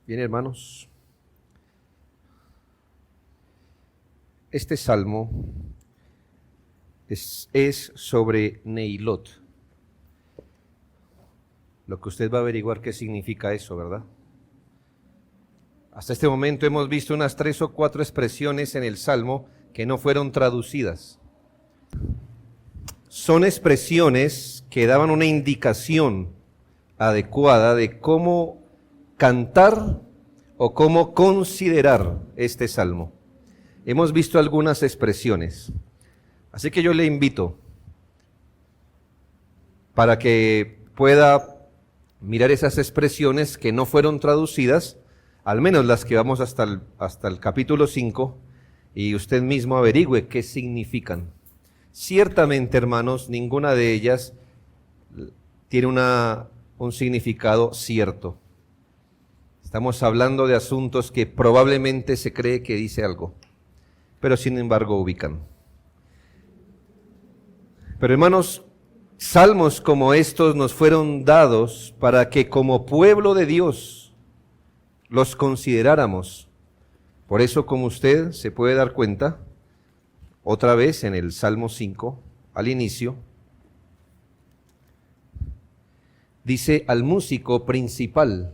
Bien, hermanos, este salmo es sobre Neilot. Lo que usted va a averiguar qué significa eso, ¿verdad? Hasta este momento hemos visto unas 3 o 4 expresiones en el salmo que no fueron traducidas. Son expresiones que daban una indicación adecuada de cómo cantar o cómo considerar este salmo. Hemos visto algunas expresiones, así que yo le invito para que pueda mirar esas expresiones que no fueron traducidas, al menos las que vamos hasta el capítulo 5, y usted mismo averigüe qué significan. Ciertamente, hermanos, ninguna de ellas tiene un significado cierto. Estamos hablando de asuntos que probablemente se cree que dice algo, pero sin embargo ubican. Pero hermanos, salmos como estos nos fueron dados para que como pueblo de Dios los consideráramos. Por eso, como usted se puede dar cuenta, otra vez en el Salmo 5, al inicio, dice al músico principal,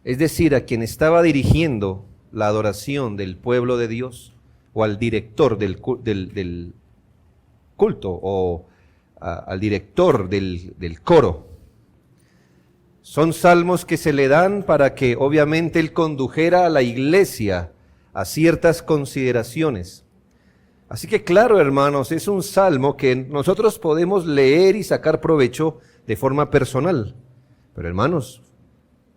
es decir, a quien estaba dirigiendo la adoración del pueblo de Dios, o al director del culto, o al director del coro. Son salmos que se le dan para que obviamente él condujera a la iglesia a ciertas consideraciones. Así que claro, hermanos, es un salmo que nosotros podemos leer y sacar provecho de forma personal. Pero hermanos,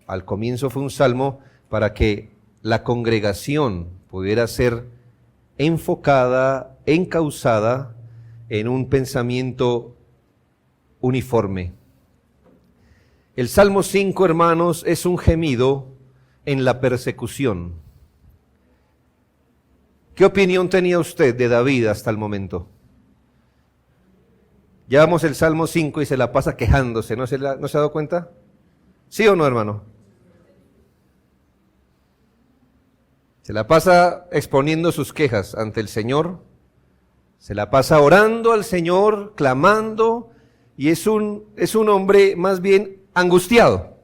al comienzo fue un salmo para que la congregación pudiera ser enfocada, encauzada en un pensamiento uniforme. El Salmo 5, hermanos, es un gemido en la persecución. ¿Qué opinión tenía usted de David hasta el momento? Llevamos el Salmo 5 y se la pasa quejándose, ¿no se ha dado cuenta? ¿Sí o no, hermano? Se la pasa exponiendo sus quejas ante el Señor, se la pasa orando al Señor, clamando, y es un hombre más bien angustiado.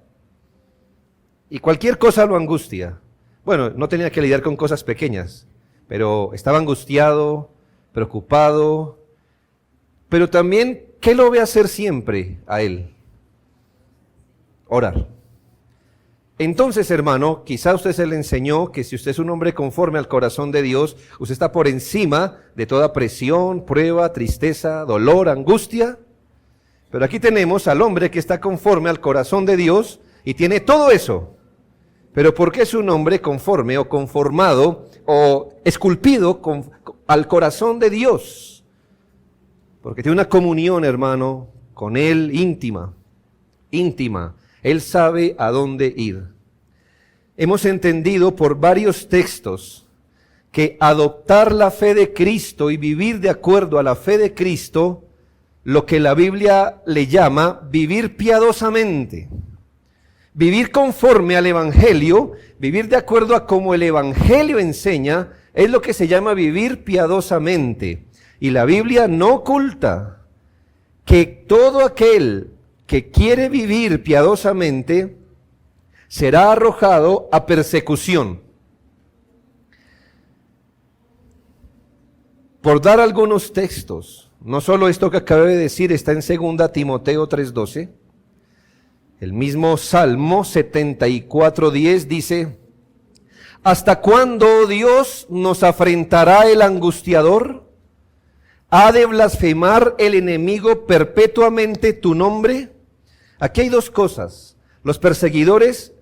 Y cualquier cosa lo angustia. Bueno, no tenía que lidiar con cosas pequeñas, pero estaba angustiado, preocupado, pero también, ¿qué lo ve hacer siempre a él? Orar. Entonces, hermano, quizá usted se le enseñó que si usted es un hombre conforme al corazón de Dios, usted está por encima de toda presión, prueba, tristeza, dolor, angustia. Pero aquí tenemos al hombre que está conforme al corazón de Dios y tiene todo eso. Pero ¿por qué es un hombre conforme o conformado o esculpido al corazón de Dios? Porque tiene una comunión, hermano, con Él íntima. Él sabe a dónde ir. Hemos entendido por varios textos que adoptar la fe de Cristo y vivir de acuerdo a la fe de Cristo, lo que la Biblia le llama vivir piadosamente. Vivir conforme al Evangelio, vivir de acuerdo a como el Evangelio enseña, es lo que se llama vivir piadosamente. Y la Biblia no oculta que todo aquel que quiere vivir piadosamente será arrojado a persecución. Por dar algunos textos, no solo esto que acabé de decir está en 2 Timoteo 3:12, el mismo Salmo 74:10 dice, ¿hasta cuándo, oh Dios, nos afrentará el angustiador? ¿Ha de blasfemar el enemigo perpetuamente tu nombre? Aquí hay dos cosas. Los perseguidores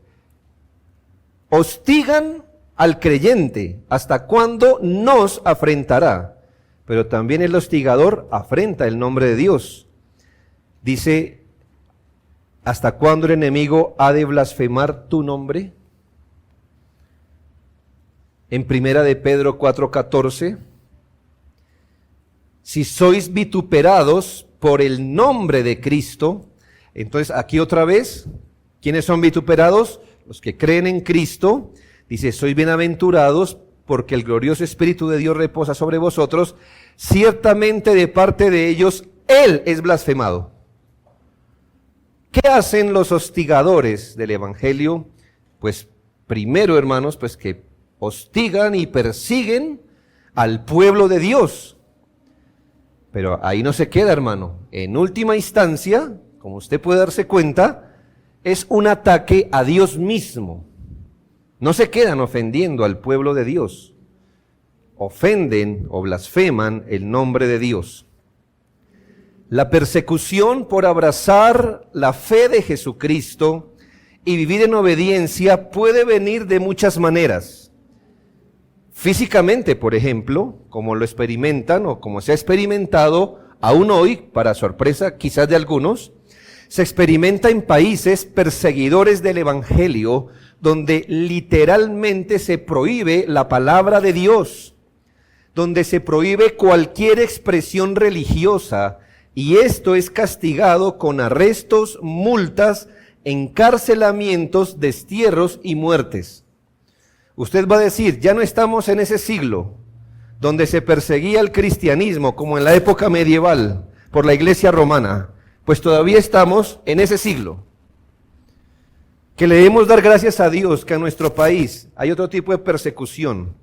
hostigan al creyente. ¿Hasta cuándo nos afrentará? Pero también el hostigador afrenta el nombre de Dios. Dice, ¿hasta cuándo el enemigo ha de blasfemar tu nombre? En 1 de Pedro 4:14, si sois vituperados por el nombre de Cristo, entonces aquí otra vez, ¿quiénes son vituperados? los que creen en Cristo, dice, sois bienaventurados porque el glorioso Espíritu de Dios reposa sobre vosotros, ciertamente de parte de ellos Él es blasfemado. ¿Qué hacen los hostigadores del Evangelio? Pues primero, hermanos, pues que hostigan y persiguen al pueblo de Dios. Pero ahí no se queda, hermano. En última instancia, como usted puede darse cuenta, es un ataque a Dios mismo. No se quedan ofendiendo al pueblo de Dios. Ofenden o blasfeman el nombre de Dios. La persecución por abrazar la fe de Jesucristo y vivir en obediencia puede venir de muchas maneras. Físicamente, por ejemplo, como lo experimentan o como se ha experimentado aún hoy, para sorpresa quizás de algunos, se experimenta en países perseguidores del Evangelio, donde literalmente se prohíbe la palabra de Dios, donde se prohíbe cualquier expresión religiosa, y esto es castigado con arrestos, multas, encarcelamientos, destierros y muertes. Usted va a decir, ya no estamos en ese siglo donde se perseguía el cristianismo como en la época medieval por la iglesia romana, pues todavía estamos en ese siglo. Que le debemos dar gracias a Dios que en nuestro país hay otro tipo de persecución,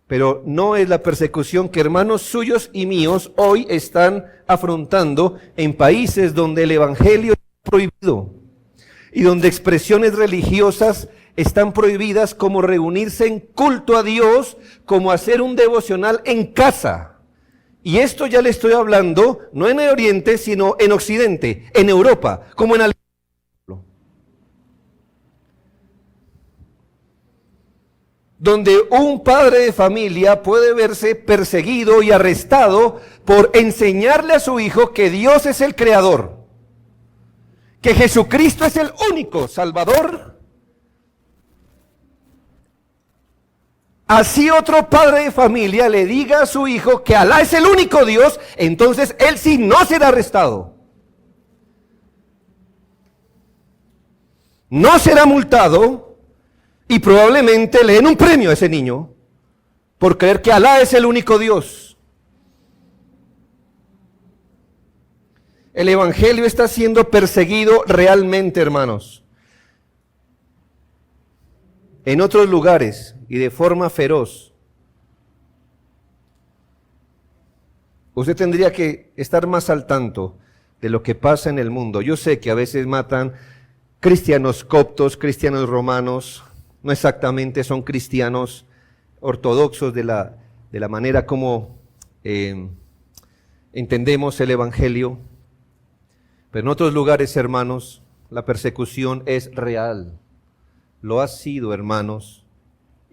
pero no es la persecución que hermanos suyos y míos hoy están afrontando en países donde el evangelio es prohibido y donde expresiones religiosas están prohibidas, como reunirse en culto a Dios, como hacer un devocional en casa. Y esto ya le estoy hablando no en el Oriente, sino en Occidente, en Europa, como en Alemania. Donde un padre de familia puede verse perseguido y arrestado por enseñarle a su hijo que Dios es el creador, que Jesucristo es el único Salvador. Así otro padre de familia le diga a su hijo que Alá es el único Dios, entonces él sí no será arrestado. No será multado y probablemente le den un premio a ese niño por creer que Alá es el único Dios. El evangelio está siendo perseguido realmente, hermanos. En otros lugares y de forma feroz. Usted tendría que estar más al tanto de lo que pasa en el mundo. Yo sé que a veces matan cristianos coptos, cristianos romanos, no exactamente son cristianos ortodoxos de la manera como entendemos el evangelio. Pero en otros lugares, hermanos, la persecución es real. Lo ha sido, hermanos,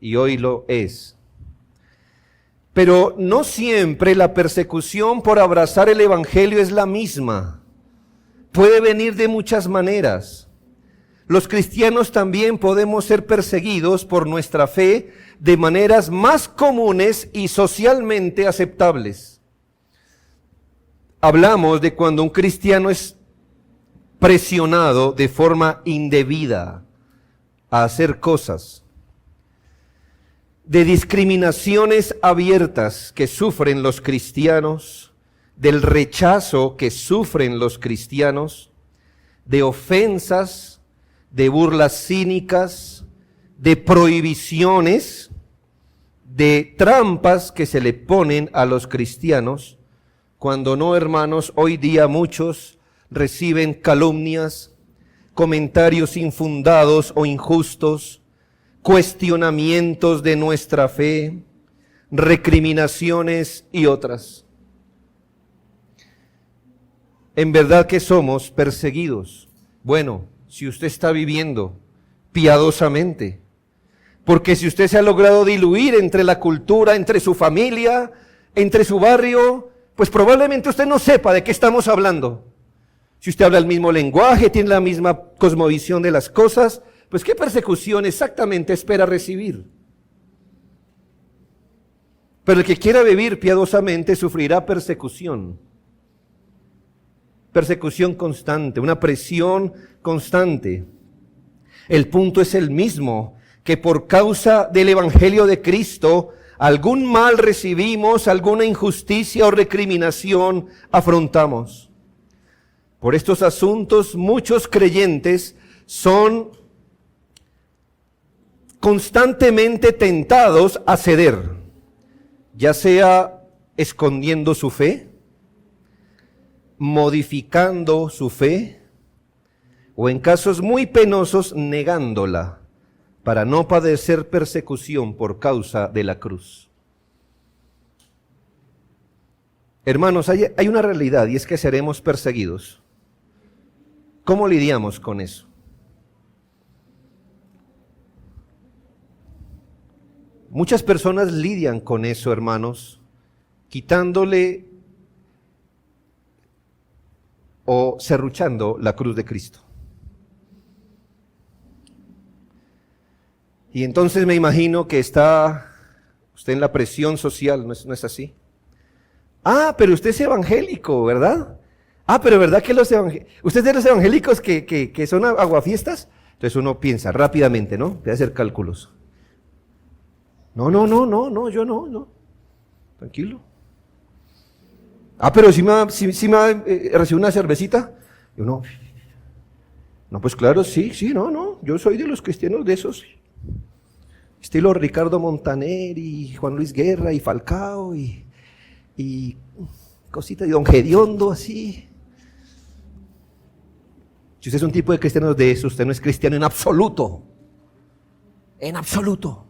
y hoy lo es. Pero no siempre la persecución por abrazar el evangelio es la misma. Puede venir de muchas maneras. Los cristianos también podemos ser perseguidos por nuestra fe de maneras más comunes y socialmente aceptables. Hablamos de cuando un cristiano es presionado de forma indebida a hacer cosas, de discriminaciones abiertas que sufren los cristianos, del rechazo que sufren los cristianos, de ofensas, de burlas cínicas, de prohibiciones, de trampas que se le ponen a los cristianos, cuando no, hermanos, hoy día muchos reciben calumnias, comentarios infundados o injustos, cuestionamientos de nuestra fe, recriminaciones y otras. En verdad que somos perseguidos. Bueno, si usted está viviendo piadosamente, porque si usted se ha logrado diluir entre la cultura, entre su familia, entre su barrio, pues probablemente usted no sepa de qué estamos hablando. Si usted habla el mismo lenguaje, tiene la misma cosmovisión de las cosas, pues ¿qué persecución exactamente espera recibir? Pero el que quiera vivir piadosamente sufrirá persecución. Persecución constante, una presión constante. El punto es el mismo, que por causa del Evangelio de Cristo, algún mal recibimos, alguna injusticia o recriminación afrontamos. Por estos asuntos, muchos creyentes son constantemente tentados a ceder, ya sea escondiendo su fe, modificando su fe, o en casos muy penosos negándola para no padecer persecución por causa de la cruz. Hermanos, hay una realidad y es que seremos perseguidos. ¿Cómo lidiamos con eso? Muchas personas lidian con eso, hermanos, quitándole o serruchando la cruz de Cristo. Y entonces me imagino que está usted en la presión social, ¿no es así? Ah, pero usted es evangélico, ¿verdad? Ah, pero ¿verdad que usted es de los evangélicos que son aguafiestas? Entonces uno piensa rápidamente, ¿no? Voy a hacer cálculos. No, yo no. Tranquilo. Ah, pero si me va a recibir una cervecita. Yo no. No, pues claro, sí, no. Yo soy de los cristianos de esos. Estilo Ricardo Montaner y Juan Luis Guerra y Falcao y cositas de Don Gediondo así. Si usted es un tipo de cristiano de eso, usted no es cristiano en absoluto. En absoluto.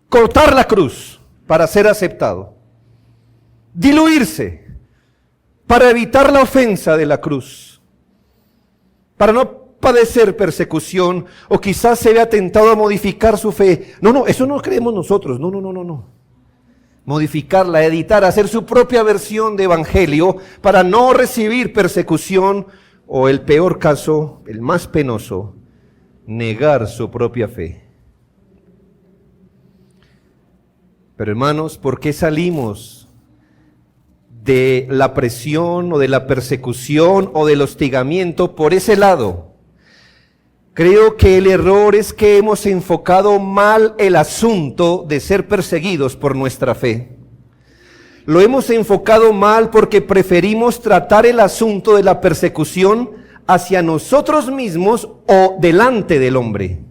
Cortar la cruz para ser aceptado. Diluirse para evitar la ofensa de la cruz. Para no padecer persecución o quizás se vea tentado a modificar su fe. No, eso no creemos nosotros. No. Modificarla, editar, hacer su propia versión de evangelio para no recibir persecución o el peor caso, el más penoso, negar su propia fe. Pero hermanos, ¿por qué salimos de la presión o de la persecución o del hostigamiento por ese lado? Creo que el error es que hemos enfocado mal el asunto de ser perseguidos por nuestra fe. Lo hemos enfocado mal porque preferimos tratar el asunto de la persecución hacia nosotros mismos o delante del hombre.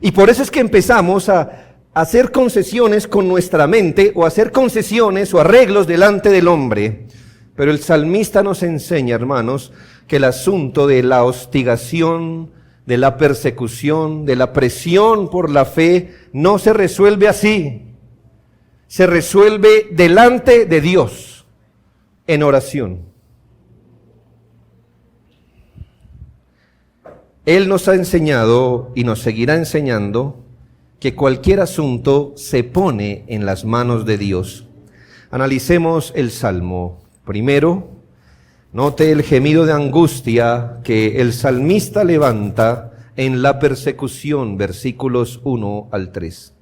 Y por eso es que empezamos a hacer concesiones con nuestra mente o hacer concesiones o arreglos delante del hombre. Pero el salmista nos enseña, hermanos, que el asunto de la hostigación, de la persecución, de la presión por la fe, no se resuelve así. Se resuelve delante de Dios, en oración. Él nos ha enseñado y nos seguirá enseñando que cualquier asunto se pone en las manos de Dios. Analicemos el Salmo. Primero, note el gemido de angustia que el salmista levanta en la persecución, versículos 1 al 3.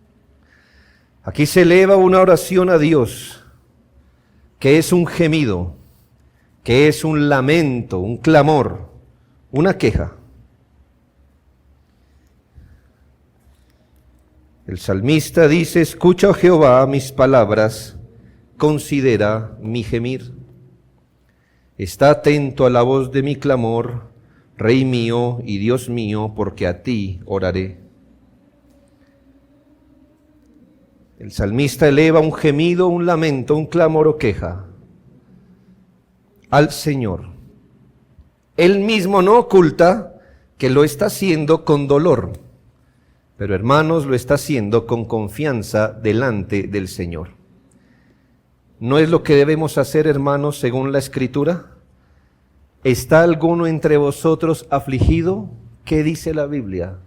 Aquí se eleva una oración a Dios, que es un gemido, que es un lamento, un clamor, una queja. El salmista dice: escucha, oh Jehová, mis palabras, considera mi gemir. Está atento a la voz de mi clamor, Rey mío y Dios mío, porque a ti oraré. El salmista eleva un gemido, un lamento, un clamor o queja al Señor. Él mismo no oculta que lo está haciendo con dolor, pero hermanos, lo está haciendo con confianza delante del Señor. ¿No es lo que debemos hacer, hermanos, según la Escritura? ¿Está alguno entre vosotros afligido? ¿Qué dice la Biblia?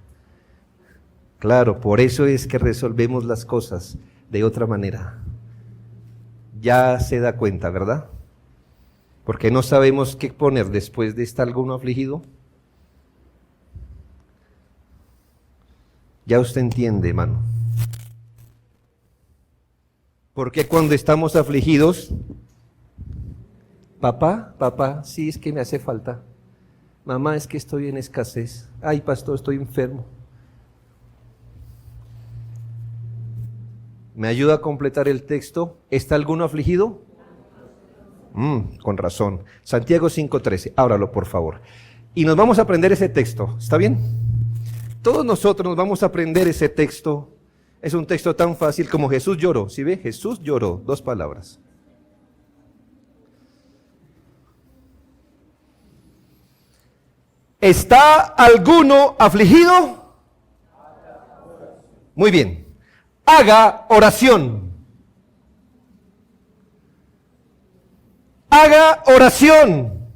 Claro, por eso es que resolvemos las cosas de otra manera. Ya se da cuenta, ¿verdad? Porque no sabemos qué poner después de ¿está alguno afligido? Ya usted entiende, hermano. Porque cuando estamos afligidos, Papá, sí, es que me hace falta. Mamá, es que estoy en escasez. Ay, pastor, estoy enfermo. ¿Me ayuda a completar el texto? ¿Está alguno afligido? Con razón. Santiago 5:13. Ábralo, por favor. Y nos vamos a aprender ese texto. ¿Está bien? Todos nosotros nos vamos a aprender ese texto. Es un texto tan fácil como Jesús lloró. ¿Sí ve? Jesús lloró. 2 palabras. ¿Está alguno afligido? Muy bien. Haga oración. Haga oración.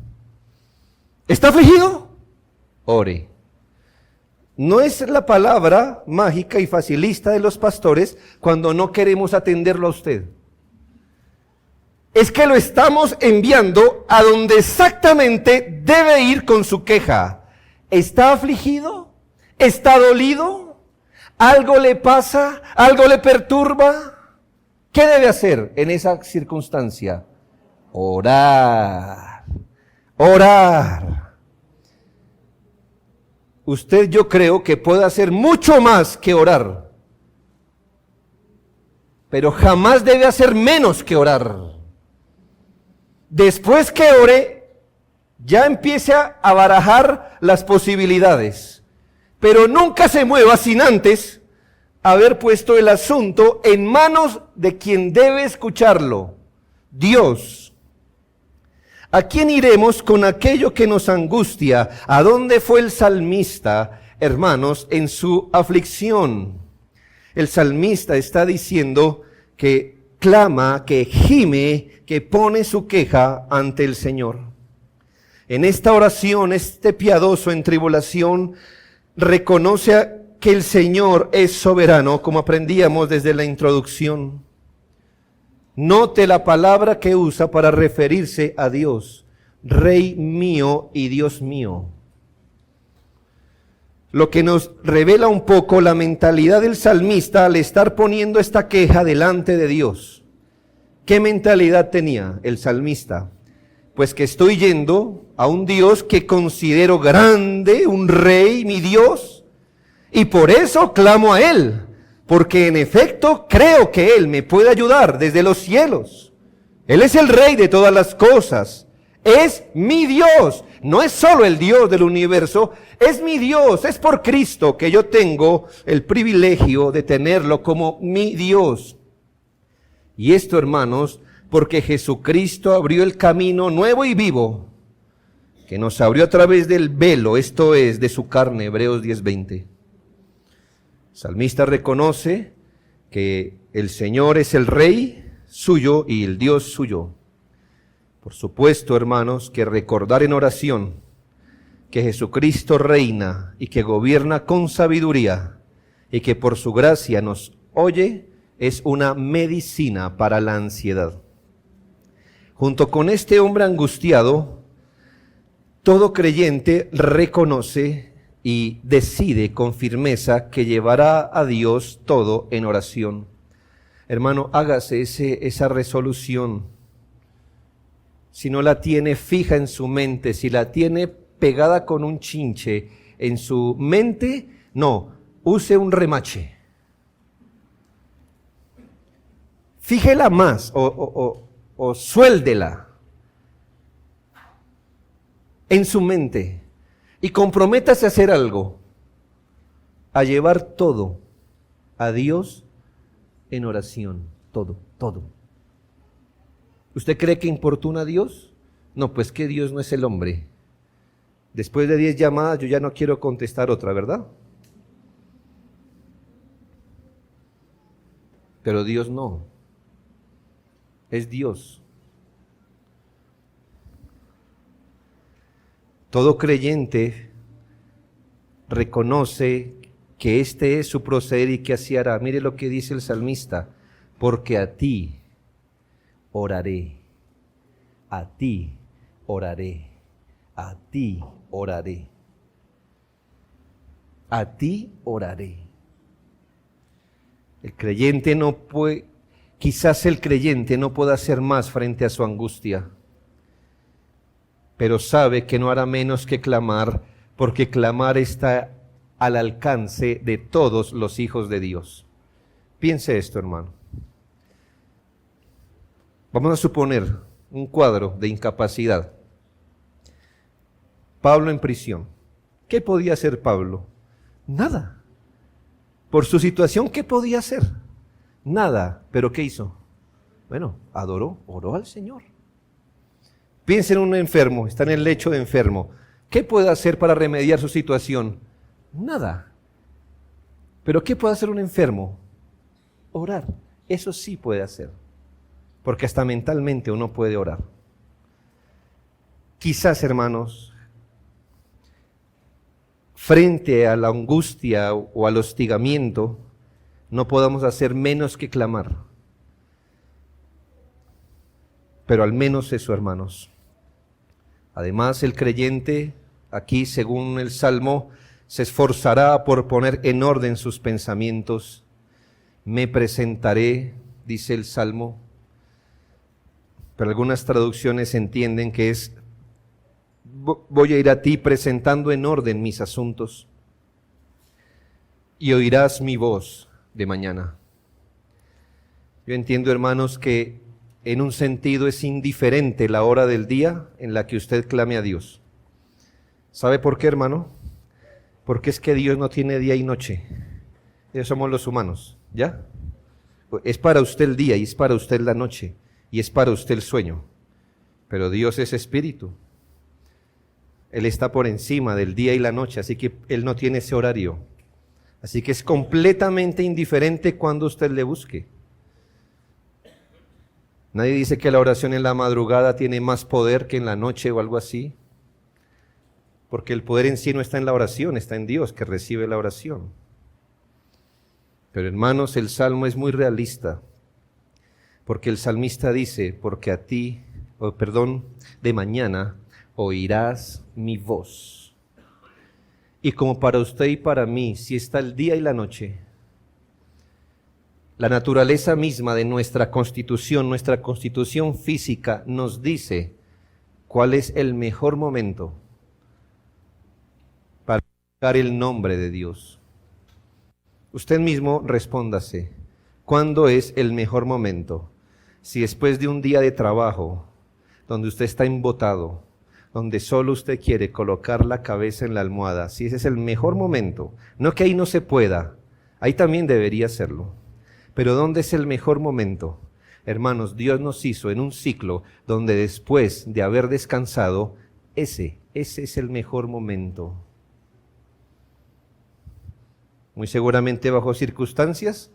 ¿Está afligido? Ore. No es la palabra mágica y facilista de los pastores cuando no queremos atenderlo a usted. Es que lo estamos enviando a donde exactamente debe ir con su queja. ¿Está afligido? ¿Está dolido? ¿Algo le pasa? ¿Algo le perturba? ¿Qué debe hacer en esa circunstancia? Orar. Orar. Usted, yo creo que puede hacer mucho más que orar, pero jamás debe hacer menos que orar. Después que ore, ya empiece a barajar las posibilidades, pero nunca se mueva sin antes haber puesto el asunto en manos de quien debe escucharlo, Dios. ¿A quién iremos con aquello que nos angustia? ¿A dónde fue el salmista, hermanos, en su aflicción? El salmista está diciendo que clama, que gime, que pone su queja ante el Señor. En esta oración, este piadoso en tribulación reconoce que el Señor es soberano, como aprendíamos desde la introducción. Note la palabra que usa para referirse a Dios, Rey mío y Dios mío. Lo que nos revela un poco la mentalidad del salmista al estar poniendo esta queja delante de Dios. ¿Qué mentalidad tenía el salmista? Pues que estoy yendo a un Dios que considero grande, un rey, mi Dios, y por eso clamo a Él. Porque en efecto creo que Él me puede ayudar desde los cielos. Él es el Rey de todas las cosas. Es mi Dios. No es solo el Dios del universo, es mi Dios. Es por Cristo que yo tengo el privilegio de tenerlo como mi Dios. Y esto, hermanos, porque Jesucristo abrió el camino nuevo y vivo, que nos abrió a través del velo, esto es, de su carne, Hebreos 10:20. El salmista reconoce que el Señor es el Rey suyo y el Dios suyo. Por supuesto, hermanos, que recordar en oración que Jesucristo reina y que gobierna con sabiduría y que por su gracia nos oye es una medicina para la ansiedad. Junto con este hombre angustiado, todo creyente reconoce y decide con firmeza que llevará a Dios todo en oración. Hermano, hágase esa resolución. Si no la tiene fija en su mente, si la tiene pegada con un chinche en su mente, no, use un remache. Fíjela más o suéldela en su mente. Y comprométase a hacer algo, a llevar todo a Dios en oración, todo. ¿Usted cree que importuna a Dios? No, pues que Dios no es el hombre. Después de 10 llamadas yo ya no quiero contestar otra, ¿verdad? Pero Dios no, es Dios. Todo creyente reconoce que este es su proceder y que así hará. Mire lo que dice el salmista, porque a ti oraré, a ti oraré, a ti oraré, a ti oraré. El creyente no puede, quizás el creyente no pueda hacer más frente a su angustia. pero sabe que no hará menos que clamar, porque clamar está al alcance de todos los hijos de Dios. Piense esto, hermano. Vamos a suponer un cuadro de incapacidad. Pablo en prisión. ¿Qué podía hacer Pablo? Nada. Por su situación, ¿qué podía hacer? Nada. ¿Pero qué hizo? Bueno, adoró, oró al Señor. Piensa en un enfermo, está en el lecho de enfermo. ¿Qué puede hacer para remediar su situación? Nada. ¿Pero qué puede hacer un enfermo? Orar. Eso sí puede hacer. Porque hasta mentalmente uno puede orar. Quizás, hermanos, frente a la angustia o al hostigamiento, no podamos hacer menos que clamar. Pero al menos eso, hermanos. Además, el creyente, aquí según el Salmo, se esforzará por poner en orden sus pensamientos. Me presentaré, dice el Salmo, pero algunas traducciones entienden que es, voy a ir a ti presentando en orden mis asuntos y oirás mi voz de mañana. Yo entiendo, hermanos, que en un sentido es indiferente la hora del día en la que usted clame a Dios. ¿Sabe por qué, hermano? Porque es que Dios no tiene día y noche. Ellos somos los humanos, ¿ya? Es para usted el día y es para usted la noche y es para usted el sueño. Pero Dios es espíritu. Él está por encima del día y la noche, así que Él no tiene ese horario. Así que es completamente indiferente cuando usted le busque. Nadie dice que la oración en la madrugada tiene más poder que en la noche o algo así, porque el poder en sí no está en la oración, está en Dios que recibe la oración. Pero hermanos, el Salmo es muy realista, porque el salmista dice, porque a ti, de mañana oirás mi voz. Y como para usted y para mí, si está el día y la noche, la naturaleza misma de nuestra constitución física nos dice cuál es el mejor momento para invocar el nombre de Dios. Usted mismo respóndase, ¿cuándo es el mejor momento? Si después de un día de trabajo, donde usted está embotado, donde solo usted quiere colocar la cabeza en la almohada, si ese es el mejor momento, no que ahí no se pueda, ahí también debería serlo. Pero ¿dónde es el mejor momento? Hermanos, Dios nos hizo en un ciclo donde después de haber descansado, ese es el mejor momento. Muy seguramente bajo circunstancias,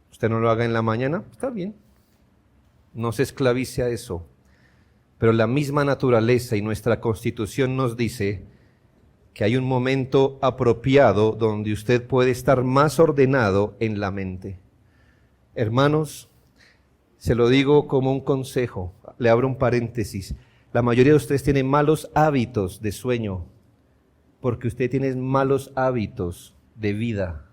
usted no lo haga en la mañana, está bien. No se esclavice a eso. Pero la misma naturaleza y nuestra constitución nos dice que hay un momento apropiado donde usted puede estar más ordenado en la mente. Hermanos, se lo digo como un consejo, le abro un paréntesis. La mayoría de ustedes tienen malos hábitos de sueño, porque usted tiene malos hábitos de vida.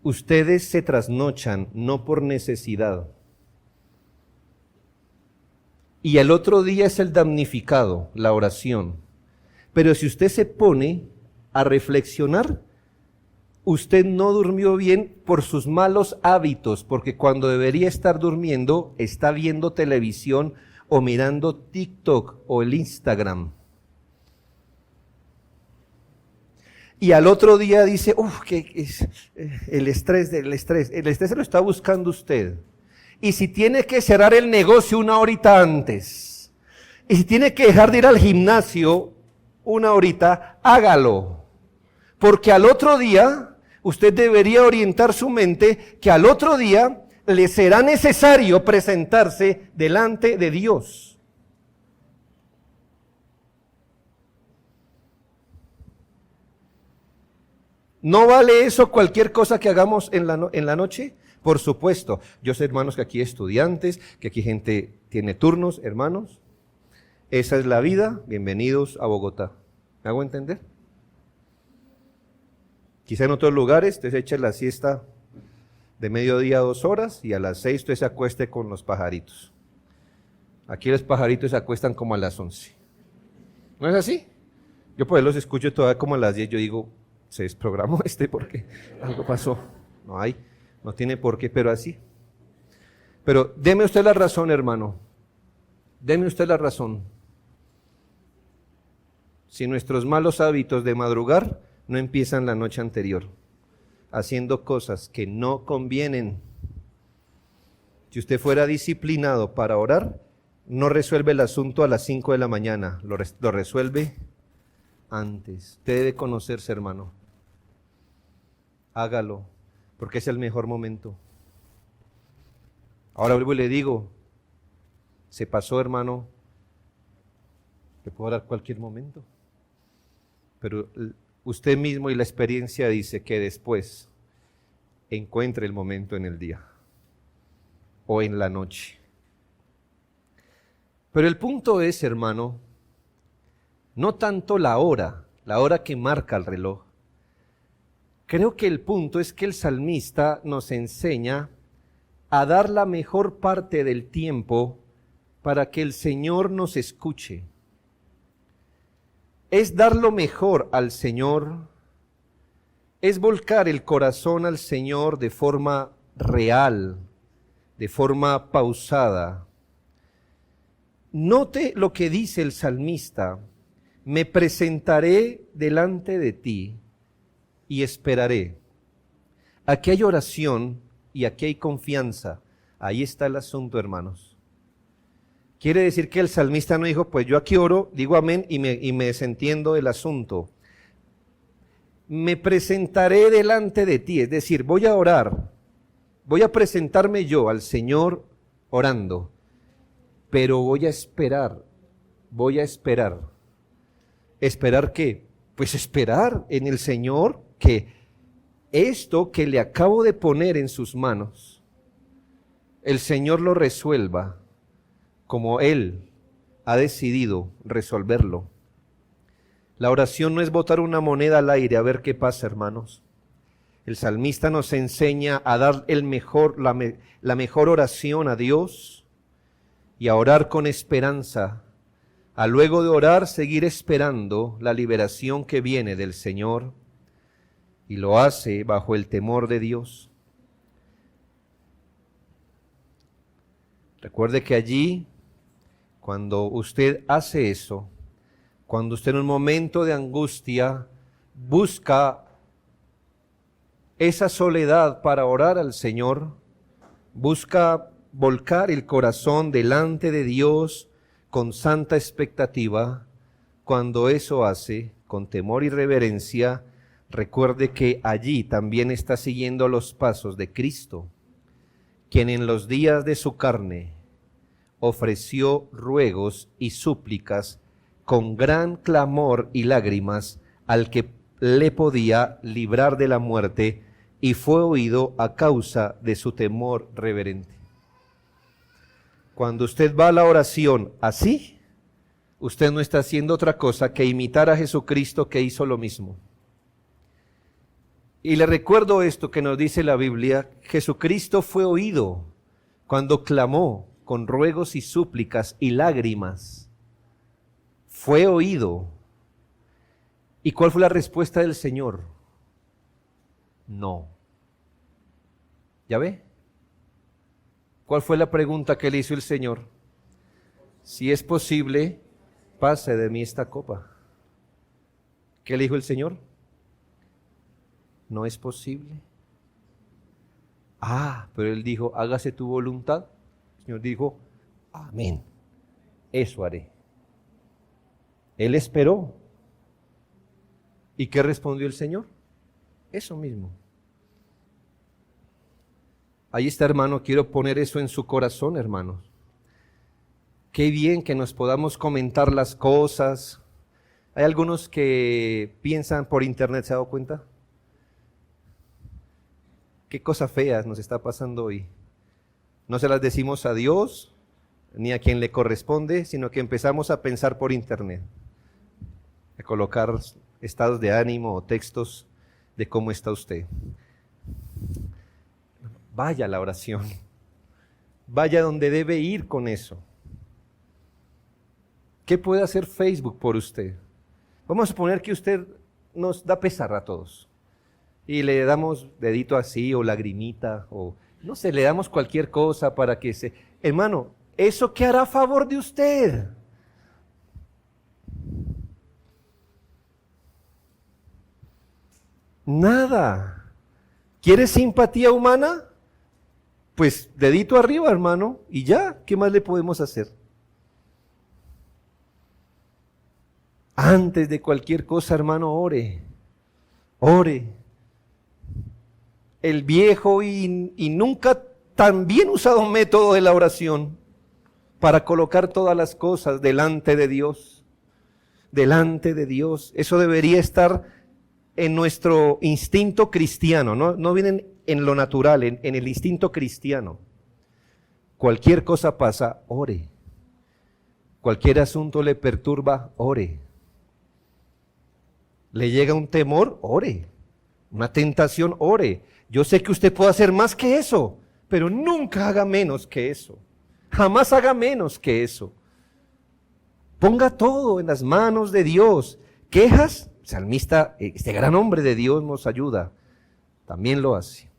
Ustedes se trasnochan no por necesidad. Y el otro día es el damnificado, la oración. Pero si usted se pone a reflexionar, usted no durmió bien por sus malos hábitos, porque cuando debería estar durmiendo, está viendo televisión o mirando TikTok o el Instagram. Y al otro día dice, que es el estrés se lo está buscando usted. Y si tiene que cerrar el negocio una horita antes, y si tiene que dejar de ir al gimnasio una horita, hágalo. Porque al otro día, usted debería orientar su mente que al otro día le será necesario presentarse delante de Dios. ¿No vale eso cualquier cosa que hagamos en la noche? Por supuesto. Yo sé, hermanos, que aquí hay estudiantes, que aquí gente tiene turnos, hermanos. Esa es la vida. Bienvenidos a Bogotá. ¿Me hago entender? Quizá en otros lugares usted se echa la siesta de mediodía 2 horas y a las 6 usted se acueste con los pajaritos. Aquí los pajaritos se acuestan como a las 11. ¿No es así? Yo pues los escucho todavía como a las 10, yo digo, se desprogramó porque algo pasó. No tiene por qué, pero así. Pero deme usted la razón, hermano. Deme usted la razón. Si nuestros malos hábitos de madrugar no empiezan la noche anterior, haciendo cosas que no convienen. Si usted fuera disciplinado para orar, no resuelve el asunto a las 5 de la mañana, lo resuelve antes. Usted debe conocerse, hermano. Hágalo, porque es el mejor momento. Ahora vuelvo y le digo, se pasó, hermano, que puedo orar cualquier momento. Pero usted mismo y la experiencia dice que después encuentre el momento en el día o en la noche. Pero el punto es, hermano, no tanto la hora que marca el reloj. Creo que el punto es que el salmista nos enseña a dar la mejor parte del tiempo para que el Señor nos escuche. Es dar lo mejor al Señor, es volcar el corazón al Señor de forma real, de forma pausada. Note lo que dice el salmista: me presentaré delante de ti y esperaré. Aquí hay oración y aquí hay confianza. Ahí está el asunto, hermanos. Quiere decir que el salmista no dijo, pues yo aquí oro, digo amén y me desentiendo del asunto. Me presentaré delante de ti, es decir, voy a orar, voy a presentarme yo al Señor orando, pero voy a esperar. ¿Esperar qué? Pues esperar en el Señor que esto que le acabo de poner en sus manos, el Señor lo resuelva como Él ha decidido resolverlo. La oración no es botar una moneda al aire a ver qué pasa, hermanos. El salmista nos enseña a dar la mejor oración a Dios y a orar con esperanza, a luego de orar seguir esperando la liberación que viene del Señor, y lo hace bajo el temor de Dios. Recuerde que allí, cuando usted hace eso, cuando usted en un momento de angustia busca esa soledad para orar al Señor, busca volcar el corazón delante de Dios con santa expectativa, cuando eso hace, con temor y reverencia, recuerde que allí también está siguiendo los pasos de Cristo, quien en los días de su carne ofreció ruegos y súplicas con gran clamor y lágrimas al que le podía librar de la muerte, y fue oído a causa de su temor reverente. Cuando usted va a la oración así, usted no está haciendo otra cosa que imitar a Jesucristo, que hizo lo mismo. Y le recuerdo esto que nos dice la Biblia: Jesucristo fue oído cuando clamó con ruegos y súplicas y lágrimas. Fue oído. ¿Y cuál fue la respuesta del Señor? No. ¿Ya ve? ¿Cuál fue la pregunta que le hizo el Señor? Si es posible, pase de mí esta copa. ¿Qué le dijo el Señor? No es posible. Pero él dijo, hágase tu voluntad. El Señor dijo, amén, eso haré. Él esperó. ¿Y qué respondió el Señor? Eso mismo. Ahí está, hermano, quiero poner eso en su corazón, hermanos. Qué bien que nos podamos comentar las cosas. Hay algunos que piensan por internet, ¿se ha dado cuenta? Qué cosa fea nos está pasando hoy. No se las decimos a Dios ni a quien le corresponde, sino que empezamos a pensar por internet, a colocar estados de ánimo o textos de cómo está usted. Vaya a la oración, vaya donde debe ir con eso. ¿Qué puede hacer Facebook por usted? Vamos a suponer que usted nos da pesar a todos y le damos dedito así o lagrimita o no sé, le damos cualquier cosa para que se... Hermano, ¿eso qué hará a favor de usted? Nada. ¿Quiere simpatía humana? Pues dedito arriba, hermano, y ya, ¿qué más le podemos hacer? Antes de cualquier cosa, hermano, ore. Ore. El viejo y nunca tan bien usado método de la oración para colocar todas las cosas delante de Dios. Delante de Dios. Eso debería estar en nuestro instinto cristiano, no vienen en lo natural, en el instinto cristiano. Cualquier cosa pasa, ore. Cualquier asunto le perturba, ore. Le llega un temor, ore. Una tentación, ore. Yo sé que usted puede hacer más que eso, pero nunca haga menos que eso. Jamás haga menos que eso. Ponga todo en las manos de Dios. Quejas, el salmista, este gran hombre de Dios nos ayuda. También lo hace.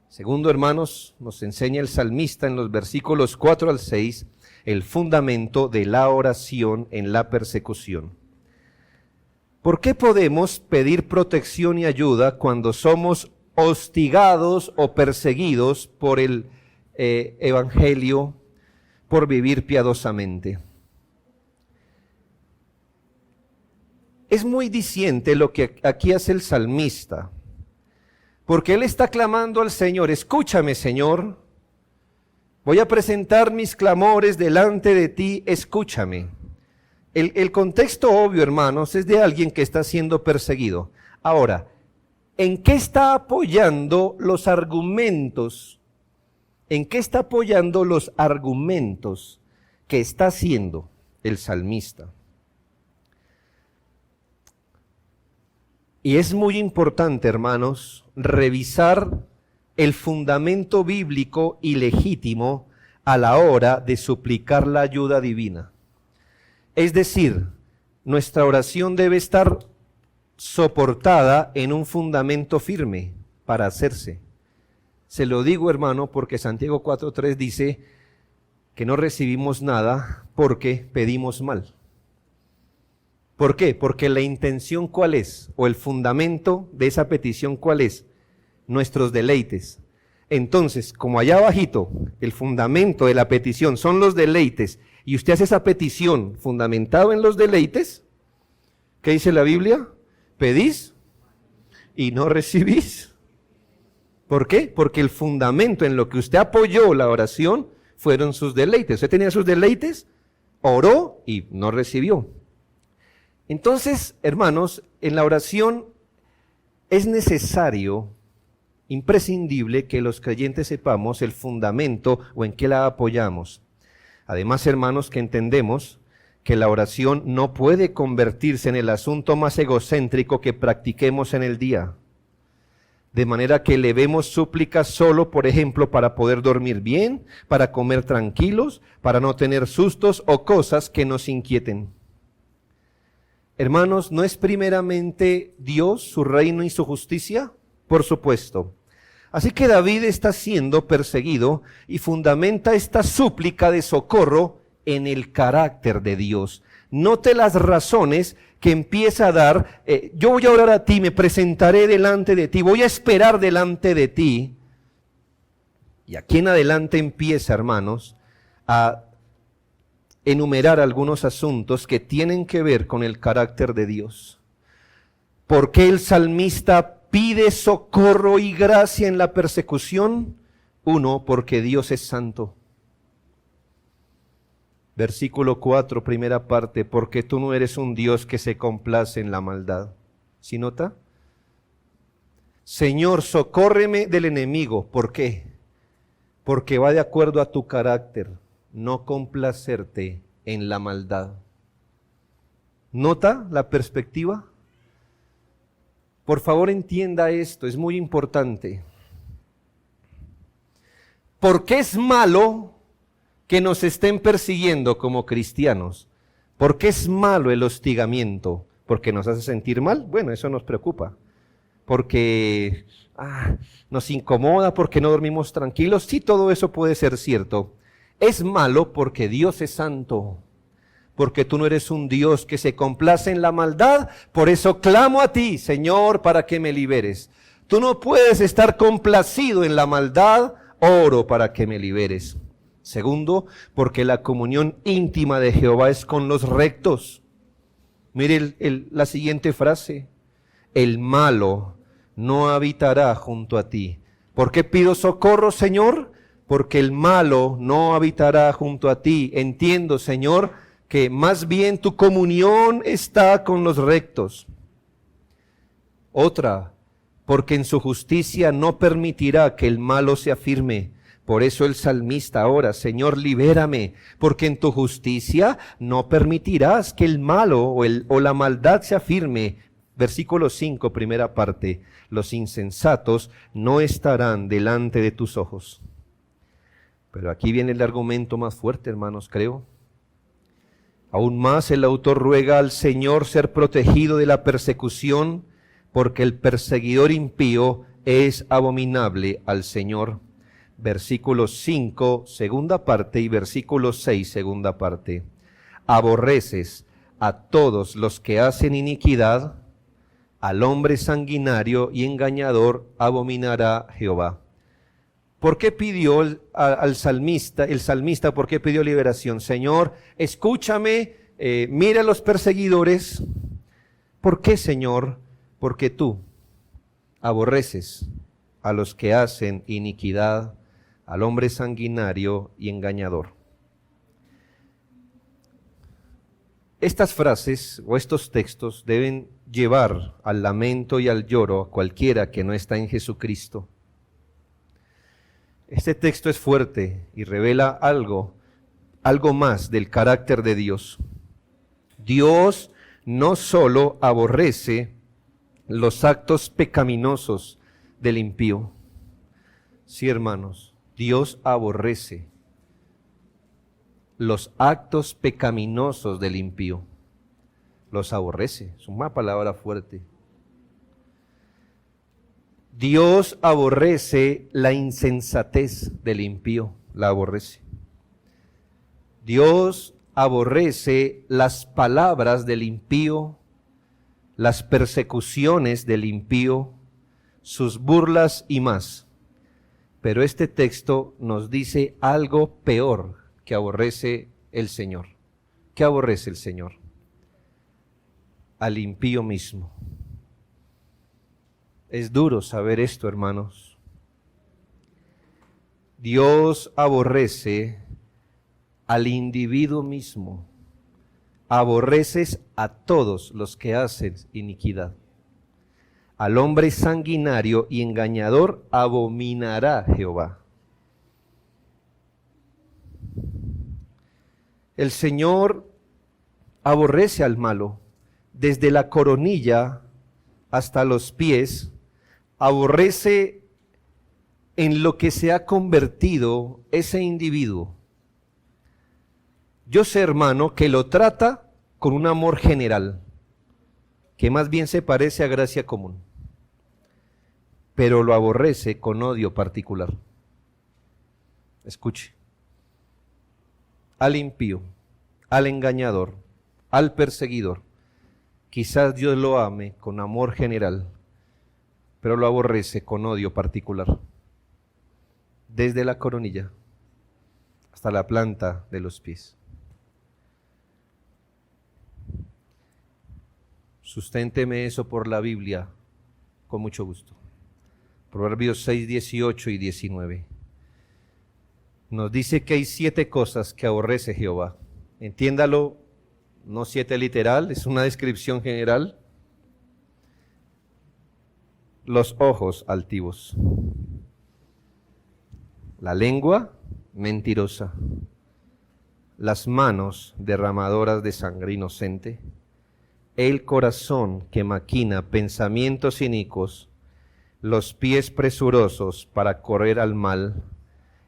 Segundo, hermanos, nos enseña el salmista en los versículos 4 al 6 el fundamento de la oración en la persecución. ¿Por qué podemos pedir protección y ayuda cuando somos hostigados o perseguidos por el evangelio, por vivir piadosamente? Es muy diciente lo que aquí hace el salmista, porque él está clamando al Señor: escúchame, Señor, voy a presentar mis clamores delante de ti, escúchame. El contexto obvio, hermanos, es de alguien que está siendo perseguido. Ahora, ¿en qué está apoyando los argumentos? ¿En qué está apoyando los argumentos que está haciendo el salmista? Y es muy importante, hermanos, revisar el fundamento bíblico y legítimo a la hora de suplicar la ayuda divina. Es decir, nuestra oración debe estar soportada en un fundamento firme para hacerse. Se lo digo, hermano, porque Santiago 4:3 dice que no recibimos nada porque pedimos mal. ¿Por qué? Porque la intención, ¿cuál es? O el fundamento de esa petición, ¿cuál es? Nuestros deleites. Entonces, como allá abajito, el fundamento de la petición son los deleites, y usted hace esa petición fundamentado en los deleites, ¿qué dice la Biblia? Pedís y no recibís. ¿Por qué? Porque el fundamento en lo que usted apoyó la oración fueron sus deleites. Usted tenía sus deleites, oró y no recibió. Entonces, hermanos, en la oración es necesario, imprescindible, que los creyentes sepamos el fundamento o en qué la apoyamos. Además, hermanos, que entendemos que la oración no puede convertirse en el asunto más egocéntrico que practiquemos en el día. De manera que elevemos súplicas solo, por ejemplo, para poder dormir bien, para comer tranquilos, para no tener sustos o cosas que nos inquieten. Hermanos, ¿no es primeramente Dios, su reino y su justicia? Por supuesto. Así que David está siendo perseguido y fundamenta esta súplica de socorro en el carácter de Dios. Note las razones que empieza a dar. Yo voy a orar a ti, me presentaré delante de ti, voy a esperar delante de ti. Y aquí en adelante empieza, hermanos, a enumerar algunos asuntos que tienen que ver con el carácter de Dios. ¿Por qué el salmista pide socorro y gracia en la persecución? Uno, porque Dios es santo. Versículo 4, primera parte: porque tú no eres un Dios que se complace en la maldad. ¿Sí nota? Señor, socórreme del enemigo. ¿Por qué? Porque va de acuerdo a tu carácter, no complacerte en la maldad. ¿Nota la perspectiva? Por favor, entienda esto, es muy importante. ¿Por qué es malo que nos estén persiguiendo como cristianos? ¿Por qué es malo el hostigamiento? ¿Porque nos hace sentir mal? Bueno, eso nos preocupa. Porque nos incomoda, porque no dormimos tranquilos. Sí, todo eso puede ser cierto. Es malo porque Dios es santo. Porque tú no eres un Dios que se complace en la maldad. Por eso clamo a ti, Señor, para que me liberes. Tú no puedes estar complacido en la maldad. Oro para que me liberes. Segundo, porque la comunión íntima de Jehová es con los rectos. Mire la siguiente frase. El malo no habitará junto a ti. ¿Por qué pido socorro, Señor? Porque el malo no habitará junto a ti. Entiendo, Señor, que más bien tu comunión está con los rectos. Otra, porque en su justicia no permitirá que el malo se afirme. Por eso el salmista ora, Señor, libérame, porque en tu justicia no permitirás que el malo o la maldad se afirme. Versículo 5, primera parte, los insensatos no estarán delante de tus ojos. Pero aquí viene el argumento más fuerte, hermanos, creo. Aún más el autor ruega al Señor ser protegido de la persecución, porque el perseguidor impío es abominable al Señor. Versículo 5, segunda parte, y versículo 6, segunda parte. Aborreces a todos los que hacen iniquidad, al hombre sanguinario y engañador abominará Jehová. ¿Por qué pidió el salmista, por qué pidió liberación? Señor, escúchame, mira a los perseguidores. ¿Por qué, Señor? Porque tú aborreces a los que hacen iniquidad, al hombre sanguinario y engañador. Estas frases o estos textos deben llevar al lamento y al lloro a cualquiera que no está en Jesucristo. Este texto es fuerte y revela algo más del carácter de Dios. Dios no solo aborrece los actos pecaminosos del impío. Sí, hermanos, Dios aborrece los actos pecaminosos del impío. Los aborrece, es una palabra fuerte. Dios aborrece la insensatez del impío, la aborrece. Dios aborrece las palabras del impío, las persecuciones del impío, sus burlas y más. Pero este texto nos dice algo peor que aborrece el Señor. ¿Qué aborrece el Señor? Al impío mismo. Es duro saber esto, hermanos. Dios aborrece al individuo mismo. Aborreces a todos los que hacen iniquidad. Al hombre sanguinario y engañador abominará Jehová. El Señor aborrece al malo desde la coronilla hasta los pies, aborrece en lo que se ha convertido ese individuo. Yo sé, hermano, que lo trata con un amor general, que más bien se parece a gracia común, pero lo aborrece con odio particular. Escuche. Al impío, al engañador, al perseguidor. Quizás Dios lo ame con amor general, pero lo aborrece con odio particular. Desde la coronilla hasta la planta de los pies. Susténteme eso por la Biblia, con mucho gusto. Proverbios 6, 18 y 19. Nos dice que hay 7 cosas que aborrece Jehová. Entiéndalo, no 7 literal, es una descripción general. Los ojos altivos, la lengua mentirosa, las manos derramadoras de sangre inocente, el corazón que maquina pensamientos inicuos, los pies presurosos para correr al mal,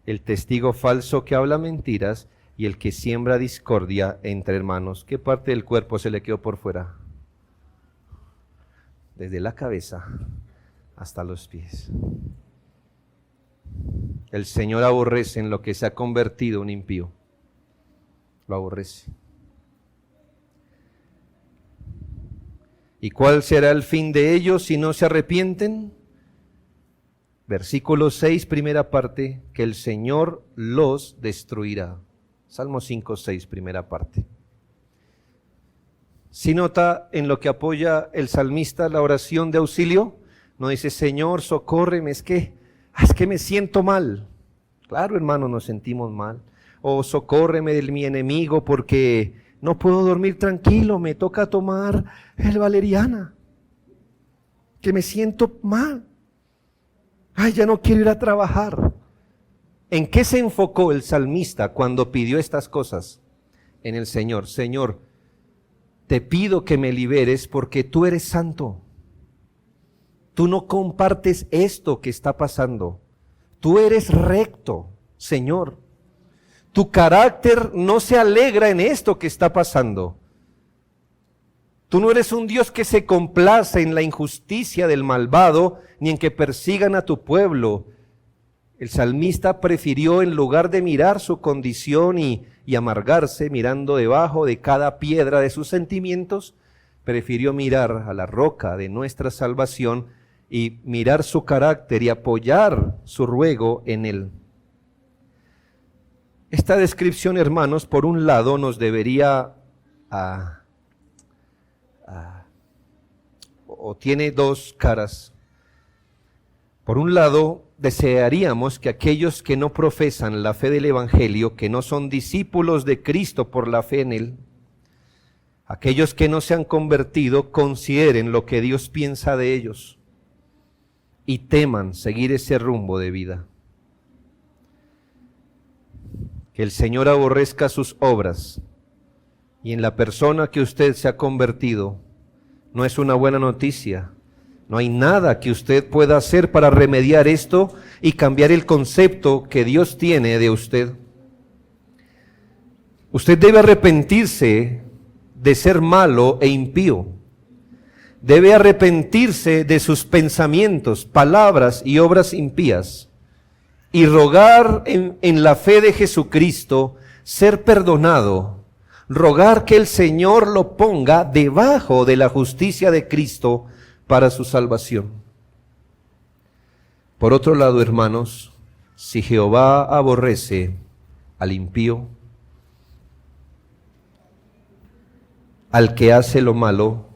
el testigo falso que habla mentiras y el que siembra discordia entre hermanos. ¿Qué parte del cuerpo se le quedó por fuera? Desde la cabeza hasta los pies. El Señor aborrece en lo que se ha convertido un impío. Lo aborrece. ¿Y cuál será el fin de ellos si no se arrepienten? Versículo 6, primera parte, que el Señor los destruirá. Salmo 5, 6, primera parte. Si nota en lo que apoya el salmista la oración de auxilio, no dice, Señor, socórreme, es que me siento mal. Claro, hermano, nos sentimos mal. O socórreme de mi enemigo porque no puedo dormir tranquilo, me toca tomar el valeriana, que me siento mal. Ay, ya no quiero ir a trabajar. ¿En qué se enfocó el salmista cuando pidió estas cosas? En el Señor. Señor, te pido que me liberes porque tú eres santo. Tú no compartes esto que está pasando. Tú eres recto, Señor. Tu carácter no se alegra en esto que está pasando. Tú no eres un Dios que se complace en la injusticia del malvado, ni en que persigan a tu pueblo. El salmista prefirió, en lugar de mirar su condición y amargarse, mirando debajo de cada piedra de sus sentimientos, prefirió mirar a la roca de nuestra salvación y mirar su carácter y apoyar su ruego en él. Esta descripción, hermanos, por un lado nos debería, o tiene dos caras. Por un lado, desearíamos que aquellos que no profesan la fe del Evangelio, que no son discípulos de Cristo por la fe en Él, aquellos que no se han convertido, consideren lo que Dios piensa de ellos y teman seguir ese rumbo de vida. Que el Señor aborrezca sus obras y en la persona que usted se ha convertido no es una buena noticia. No hay nada que usted pueda hacer para remediar esto y cambiar el concepto que Dios tiene de usted. Usted debe arrepentirse de ser malo e impío. Debe arrepentirse de sus pensamientos, palabras y obras impías y rogar en la fe de Jesucristo ser perdonado. Rogar que el Señor lo ponga debajo de la justicia de Cristo para su salvación. Por otro lado, hermanos, si Jehová aborrece al impío, al que hace lo malo,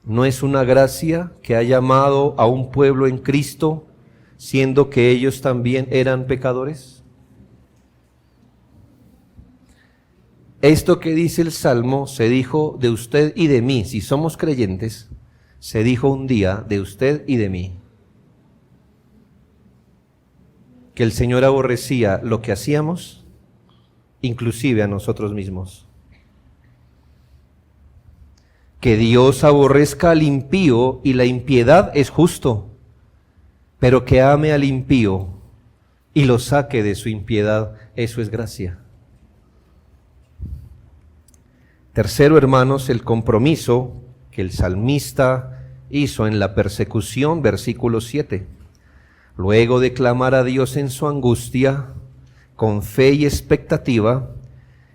¿no es una gracia que ha llamado a un pueblo en Cristo, siendo que ellos también eran pecadores? Esto que dice el Salmo se dijo de usted y de mí, si somos creyentes, se dijo un día de usted y de mí, que el Señor aborrecía lo que hacíamos, inclusive a nosotros mismos. Que Dios aborrezca al impío y la impiedad es justo, pero que ame al impío y lo saque de su impiedad, eso es gracia. Tercero, hermanos, el compromiso que el salmista hizo en la persecución, versículo 7. Luego de clamar a Dios en su angustia, con fe y expectativa,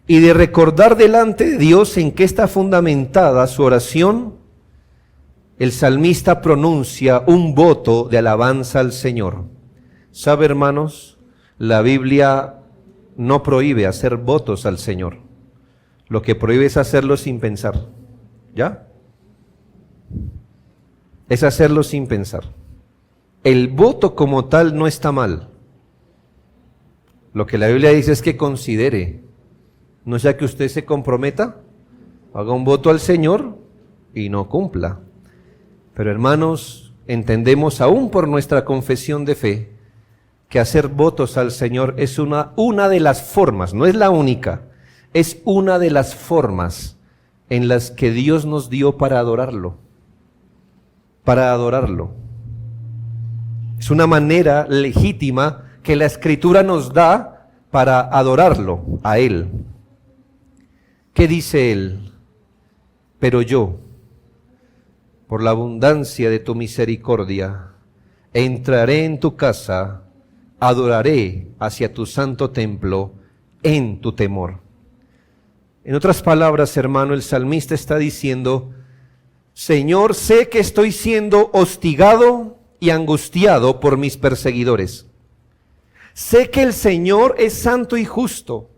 y de recordar delante de Dios en qué está fundamentada su oración, el salmista pronuncia un voto de alabanza al Señor. ¿Sabe, hermanos? La Biblia no prohíbe hacer votos al Señor. Lo que prohíbe es hacerlo sin pensar. ¿Ya? Es hacerlo sin pensar. El voto como tal no está mal. Lo que la Biblia dice es que considere. No sea que usted se comprometa, haga un voto al Señor y no cumpla. Pero hermanos, entendemos aún por nuestra confesión de fe que hacer votos al Señor es una de las formas, no es la única, es una de las formas en las que Dios nos dio para adorarlo. Para adorarlo. Es una manera legítima que la Escritura nos da para adorarlo a Él. ¿Qué dice Él? Pero yo, por la abundancia de tu misericordia, entraré en tu casa, adoraré hacia tu santo templo en tu temor. En otras palabras, hermano, el salmista está diciendo: Señor, sé que estoy siendo hostigado y angustiado por mis perseguidores. Sé que el Señor es santo y justo.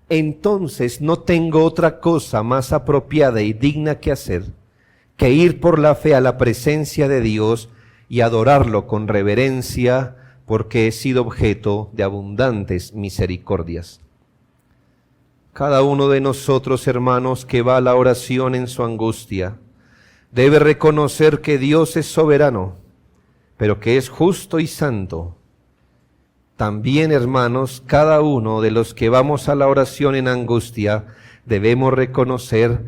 Entonces no tengo otra cosa más apropiada y digna que hacer que ir por la fe a la presencia de Dios y adorarlo con reverencia, porque he sido objeto de abundantes misericordias. Cada uno de nosotros, hermanos, que va a la oración en su angustia, debe reconocer que Dios es soberano, pero que es justo y santo. También, hermanos, cada uno de los que vamos a la oración en angustia, debemos reconocer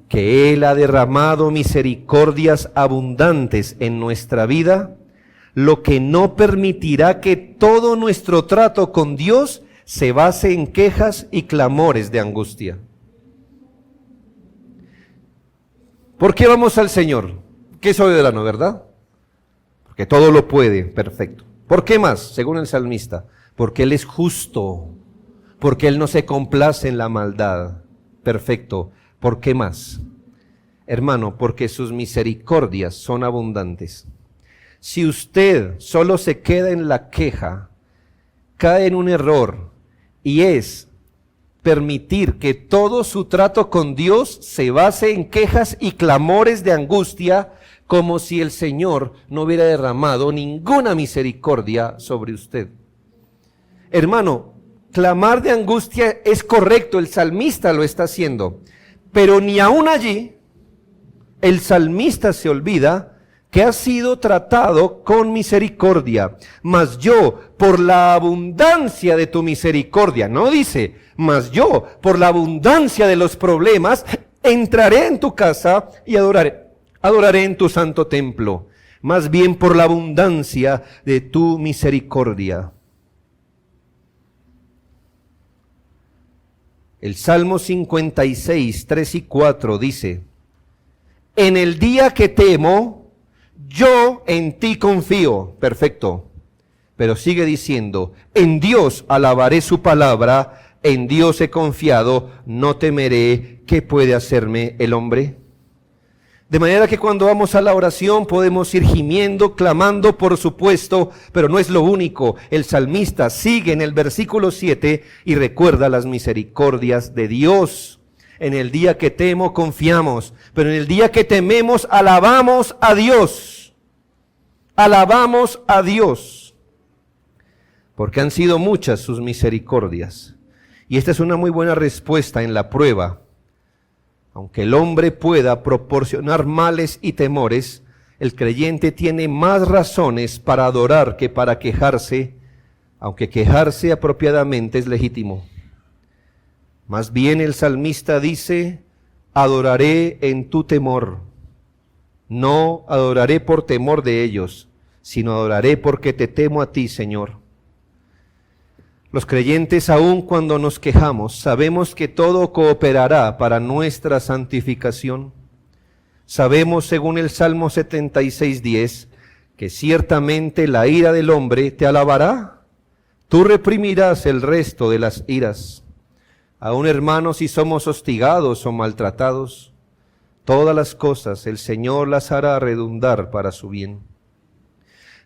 que Él ha derramado misericordias abundantes en nuestra vida, lo que no permitirá que todo nuestro trato con Dios se base en quejas y clamores de angustia. ¿Por qué vamos al Señor? Que es soberano, ¿verdad? Porque todo lo puede, perfecto. ¿Por qué más? Según el salmista, porque Él es justo, porque Él no se complace en la maldad, perfecto. ¿Por qué más? Hermano, porque sus misericordias son abundantes. Si usted solo se queda en la queja, cae en un error, y es permitir que todo su trato con Dios se base en quejas y clamores de angustia, como si el Señor no hubiera derramado ninguna misericordia sobre usted. Hermano, clamar de angustia es correcto, el salmista lo está haciendo, pero ni aún allí el salmista se olvida que ha sido tratado con misericordia. Mas yo, por la abundancia de tu misericordia, no dice, mas yo, por la abundancia de los problemas, entraré en tu casa y adoraré en tu santo templo. Más bien por la abundancia de tu misericordia. El Salmo 56, 3 y 4 dice: en el día que temo, yo en ti confío. Perfecto. Pero sigue diciendo: en Dios alabaré su palabra, en Dios he confiado, no temeré. ¿Qué puede hacerme el hombre? De manera que cuando vamos a la oración podemos ir gimiendo, clamando, por supuesto, pero no es lo único. El salmista sigue en el versículo 7 y recuerda las misericordias de Dios. En el día que temo confiamos, pero en el día que tememos alabamos a Dios. Alabamos a Dios, porque han sido muchas sus misericordias. Y esta es una muy buena respuesta en la prueba. Aunque el hombre pueda proporcionar males y temores, el creyente tiene más razones para adorar que para quejarse, aunque quejarse apropiadamente es legítimo. Más bien el salmista dice: adoraré en tu temor. No adoraré por temor de ellos, sino adoraré porque te temo a ti, Señor. Los creyentes, aun cuando nos quejamos, sabemos que todo cooperará para nuestra santificación. Sabemos, según el Salmo 76:10, que ciertamente la ira del hombre te alabará. Tú reprimirás el resto de las iras. Aun, hermanos, si somos hostigados o maltratados, todas las cosas el Señor las hará redundar para su bien.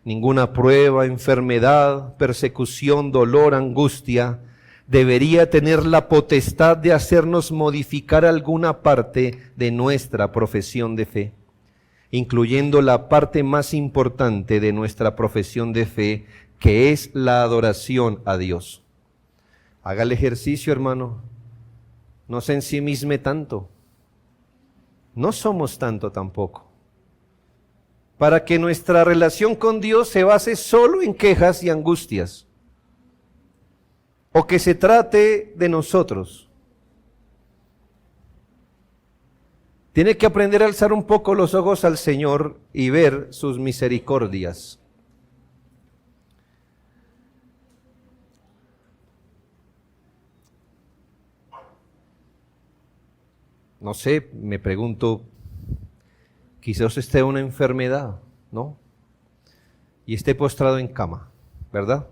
Ninguna prueba, enfermedad, persecución, dolor, angustia debería tener la potestad de hacernos modificar alguna parte de nuestra profesión de fe, incluyendo la parte más importante de nuestra profesión de fe, que es la adoración a Dios. Haga el ejercicio, hermano. No se ensimisme tanto. No somos tanto tampoco, para que nuestra relación con Dios se base solo en quejas y angustias, o que se trate de nosotros. Tiene que aprender a alzar un poco los ojos al Señor y ver sus misericordias. no sé, me pregunto, quizás esté una enfermedad, ¿no? Y esté postrado en cama, ¿verdad?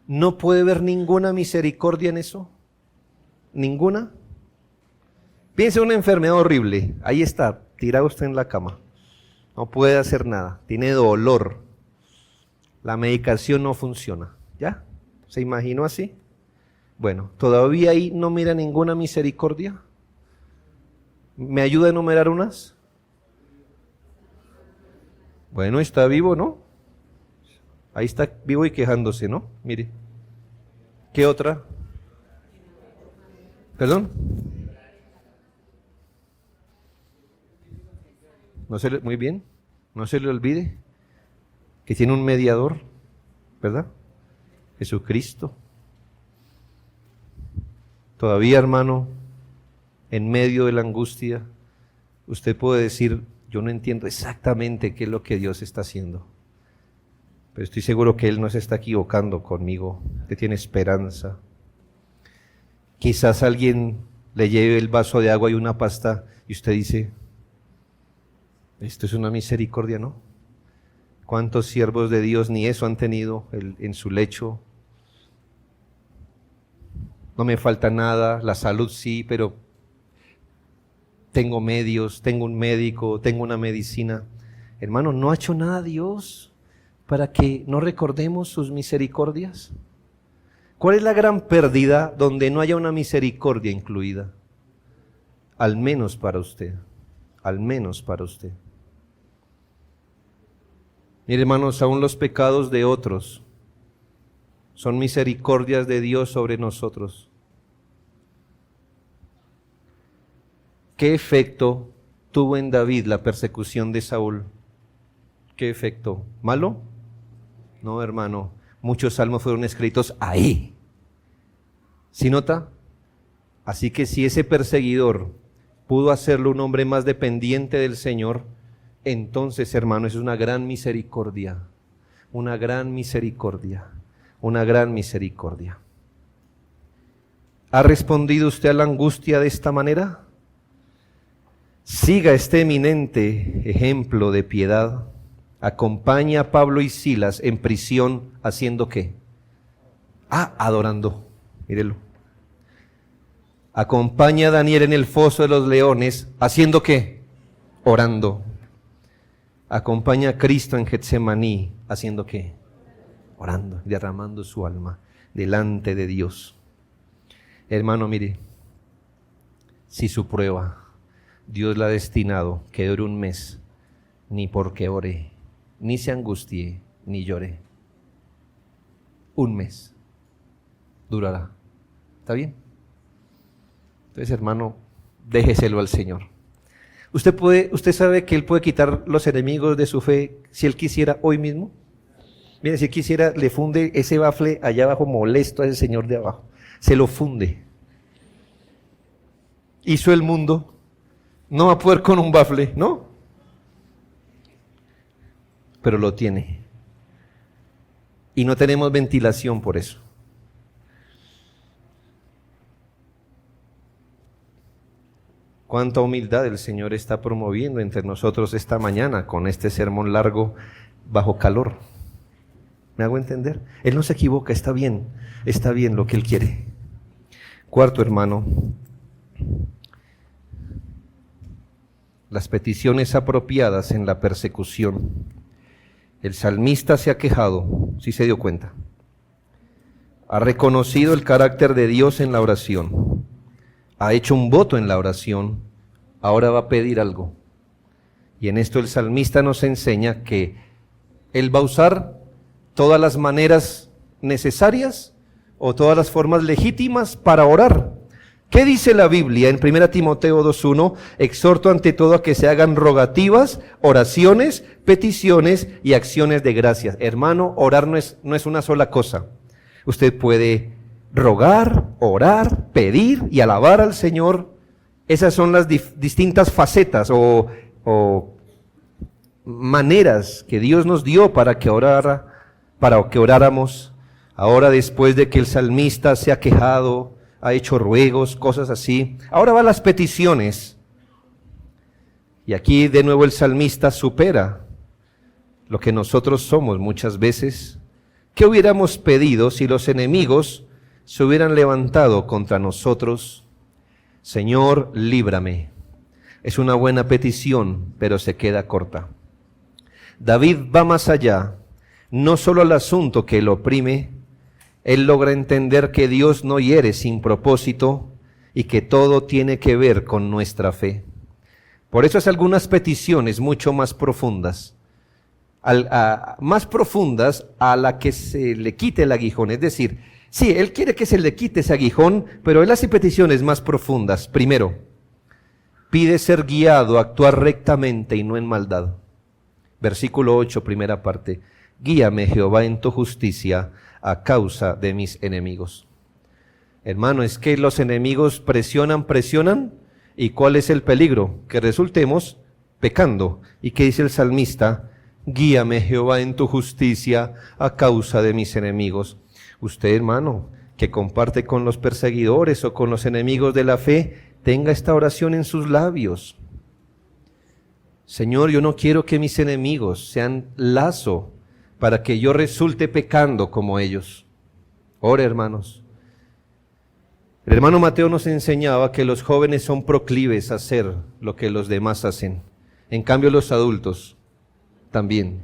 ¿No puede ver ninguna misericordia en eso? ¿Ninguna? Piense en una enfermedad horrible, ahí está, tirado usted en la cama, no puede hacer nada, tiene dolor, la medicación no funciona, ¿ya? ¿Se imaginó así? Bueno, ¿todavía ahí no mira ninguna misericordia? ¿Me ayuda a enumerar unas? Bueno, está vivo, ¿no? Ahí está vivo y quejándose, ¿no? Mire. ¿Qué otra? ¿Perdón? Muy bien, no se le olvide que tiene un mediador, ¿verdad? Jesucristo. Todavía, hermano, en medio de la angustia, usted puede decir, yo no entiendo exactamente qué es lo que Dios está haciendo, pero estoy seguro que Él no se está equivocando conmigo, que tiene esperanza. Quizás alguien le lleve el vaso de agua y una pasta y usted dice, esto es una misericordia, ¿no? ¿Cuántos siervos de Dios ni eso han tenido en su lecho? No me falta nada, la salud sí, pero tengo medios, tengo un médico, tengo una medicina. Hermano, ¿no ha hecho nada Dios para que no recordemos sus misericordias? ¿Cuál es la gran pérdida donde no haya una misericordia incluida? Al menos para usted, al menos para usted. Mire, hermanos, aún los pecados de otros son misericordias de Dios sobre nosotros. ¿Qué efecto tuvo en David la persecución de Saúl? ¿Qué efecto? ¿Malo? No, hermano, muchos salmos fueron escritos ahí. ¿Sí nota? Así que si ese perseguidor pudo hacerlo un hombre más dependiente del Señor, entonces, hermano, es una gran misericordia, una gran misericordia, una gran misericordia. ¿Ha respondido usted a la angustia de esta manera? Siga este eminente ejemplo de piedad. Acompaña a Pablo y Silas en prisión, ¿haciendo qué? Adorando, mírelo. Acompaña a Daniel en el foso de los leones, ¿haciendo qué? Orando. Acompaña a Cristo en Getsemaní, ¿haciendo qué? Orando, derramando su alma delante de Dios. Hermano, mire, si su prueba Dios la ha destinado que dure un mes, ni porque ore, ni se angustie, ni llore. Un mes durará. ¿Está bien? Entonces, hermano, déjeselo al Señor. Usted sabe que Él puede quitar los enemigos de su fe si Él quisiera hoy mismo. Mire, si Él quisiera, le funde ese bafle allá abajo molesto a ese señor de abajo. Se lo funde. Hizo el mundo. No va a poder con un bafle, ¿no? Pero lo tiene. Y no tenemos ventilación por eso. Cuánta humildad el Señor está promoviendo entre nosotros esta mañana con este sermón largo bajo calor. ¿Me hago entender? Él no se equivoca, está bien lo que Él quiere. Cuarto, hermano, las peticiones apropiadas en la persecución. El salmista se ha quejado, ¿sí se dio cuenta? Ha reconocido el carácter de Dios en la oración. Ha hecho un voto en la oración, ahora va a pedir algo. Y en esto el salmista nos enseña que él va a usar todas las maneras necesarias o todas las formas legítimas para orar. ¿Qué dice la Biblia en 1 Timoteo 2:1? Exhorto ante todo a que se hagan rogativas, oraciones, peticiones y acciones de gracias. Hermano, orar no es una sola cosa. Usted puede rogar, orar, pedir y alabar al Señor. Esas son las distintas facetas o maneras que Dios nos dio para que oráramos. Ahora, después de que el salmista se ha quejado, ha hecho ruegos, cosas así, ahora van las peticiones. Y aquí de nuevo el salmista supera lo que nosotros somos muchas veces. ¿Qué hubiéramos pedido si los enemigos se hubieran levantado contra nosotros? Señor, líbrame. Es una buena petición, pero se queda corta. David va más allá, no solo al asunto que lo oprime, él logra entender que Dios no hiere sin propósito y que todo tiene que ver con nuestra fe. Por eso hace algunas peticiones mucho más profundas, más profundas a la que se le quite el aguijón. Es decir, sí, él quiere que se le quite ese aguijón, pero él hace peticiones más profundas. Primero, pide ser guiado a actuar rectamente y no en maldad. Versículo 8, primera parte. Guíame, Jehová, en tu justicia a causa de mis enemigos. Hermano, es que los enemigos presionan, ¿y cuál es el peligro? Que resultemos pecando. ¿Y qué dice el salmista? Guíame, Jehová, en tu justicia a causa de mis enemigos. Usted, hermano, que comparte con los perseguidores o con los enemigos de la fe, tenga esta oración en sus labios. Señor, yo no quiero que mis enemigos sean lazo para que yo resulte pecando como ellos. Ore, hermanos. El hermano Mateo nos enseñaba que los jóvenes son proclives a hacer lo que los demás hacen. En cambio, los adultos también.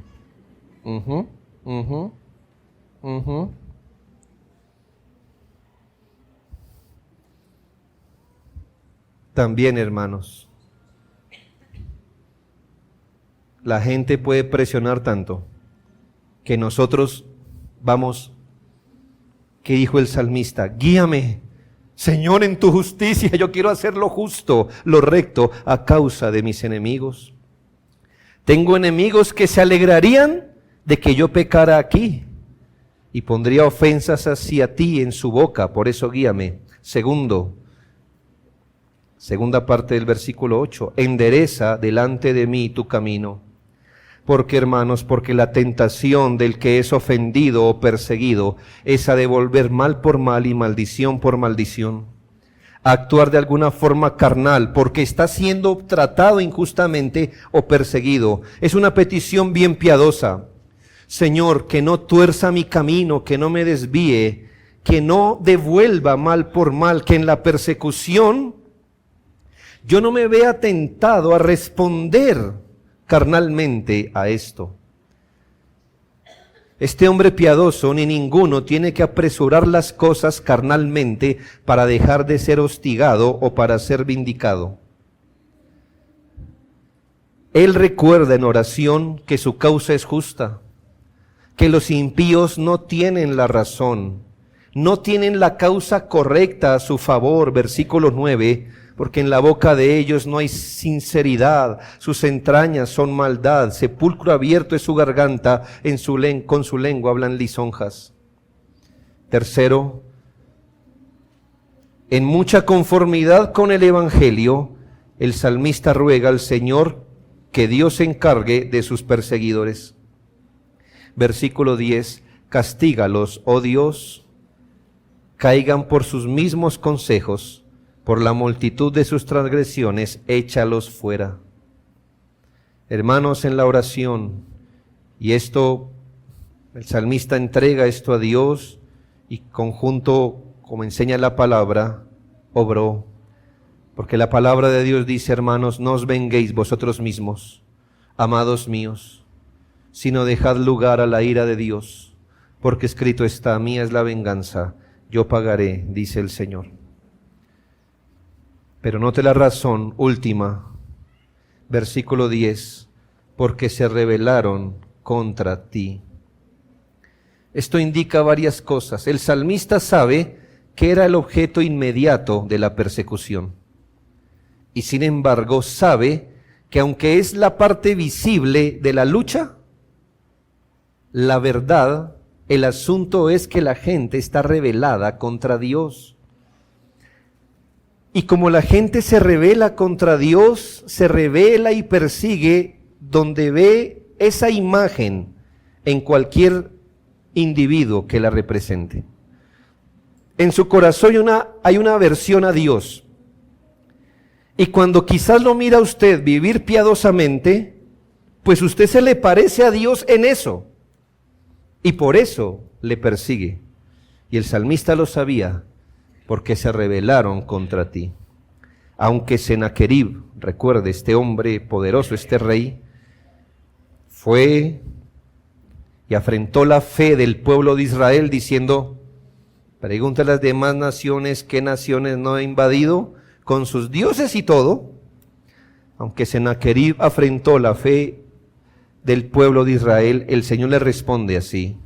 También, hermanos. La gente puede presionar tanto que nosotros vamos, ¿qué dijo el salmista? Guíame, Señor, en tu justicia, yo quiero hacer lo justo, lo recto, a causa de mis enemigos. Tengo enemigos que se alegrarían de que yo pecara aquí y pondría ofensas hacia ti en su boca, por eso guíame. Segunda parte del versículo 8, endereza delante de mí tu camino. Porque, hermanos, porque la tentación del que es ofendido o perseguido es a devolver mal por mal y maldición por maldición, a actuar de alguna forma carnal porque está siendo tratado injustamente o perseguido. Es una petición bien piadosa. Señor, que no tuerza mi camino, que no me desvíe, que no devuelva mal por mal, que en la persecución yo no me vea tentado a responder carnalmente a esto. Este hombre piadoso, ni ninguno, tiene que apresurar las cosas carnalmente para dejar de ser hostigado o para ser vindicado. Él recuerda en oración que su causa es justa, que los impíos no tienen la razón, no tienen la causa correcta a su favor, versículo 9, porque en la boca de ellos no hay sinceridad, sus entrañas son maldad, sepulcro abierto es su garganta, con su lengua hablan lisonjas. Tercero, en mucha conformidad con el Evangelio, el salmista ruega al Señor que Dios se encargue de sus perseguidores. Versículo 10, castígalos, oh Dios, caigan por sus mismos consejos, por la multitud de sus transgresiones, échalos fuera. Hermanos, en la oración, y esto, el salmista entrega esto a Dios, y conjunto, como enseña la palabra, obró. Porque la palabra de Dios dice, hermanos, no os venguéis vosotros mismos, amados míos, sino dejad lugar a la ira de Dios, porque escrito está, mía es la venganza, yo pagaré, dice el Señor. Pero note la razón última, versículo 10, porque se rebelaron contra ti. Esto indica varias cosas. El salmista sabe que era el objeto inmediato de la persecución. Y sin embargo sabe que aunque es la parte visible de la lucha, la verdad, el asunto es que la gente está rebelada contra Dios. Y como la gente se rebela contra Dios, se rebela y persigue donde ve esa imagen en cualquier individuo que la represente. En su corazón hay una aversión a Dios. Y cuando quizás lo mira usted vivir piadosamente, pues usted se le parece a Dios en eso. Y por eso le persigue. Y el salmista lo sabía, porque se rebelaron contra ti. Aunque Sennacherib, recuerde, este hombre poderoso, este rey, fue y afrentó la fe del pueblo de Israel diciendo, pregunta a las demás naciones, ¿qué naciones no ha invadido? Con sus dioses y todo. Aunque Sennacherib afrentó la fe del pueblo de Israel, el Señor le responde así,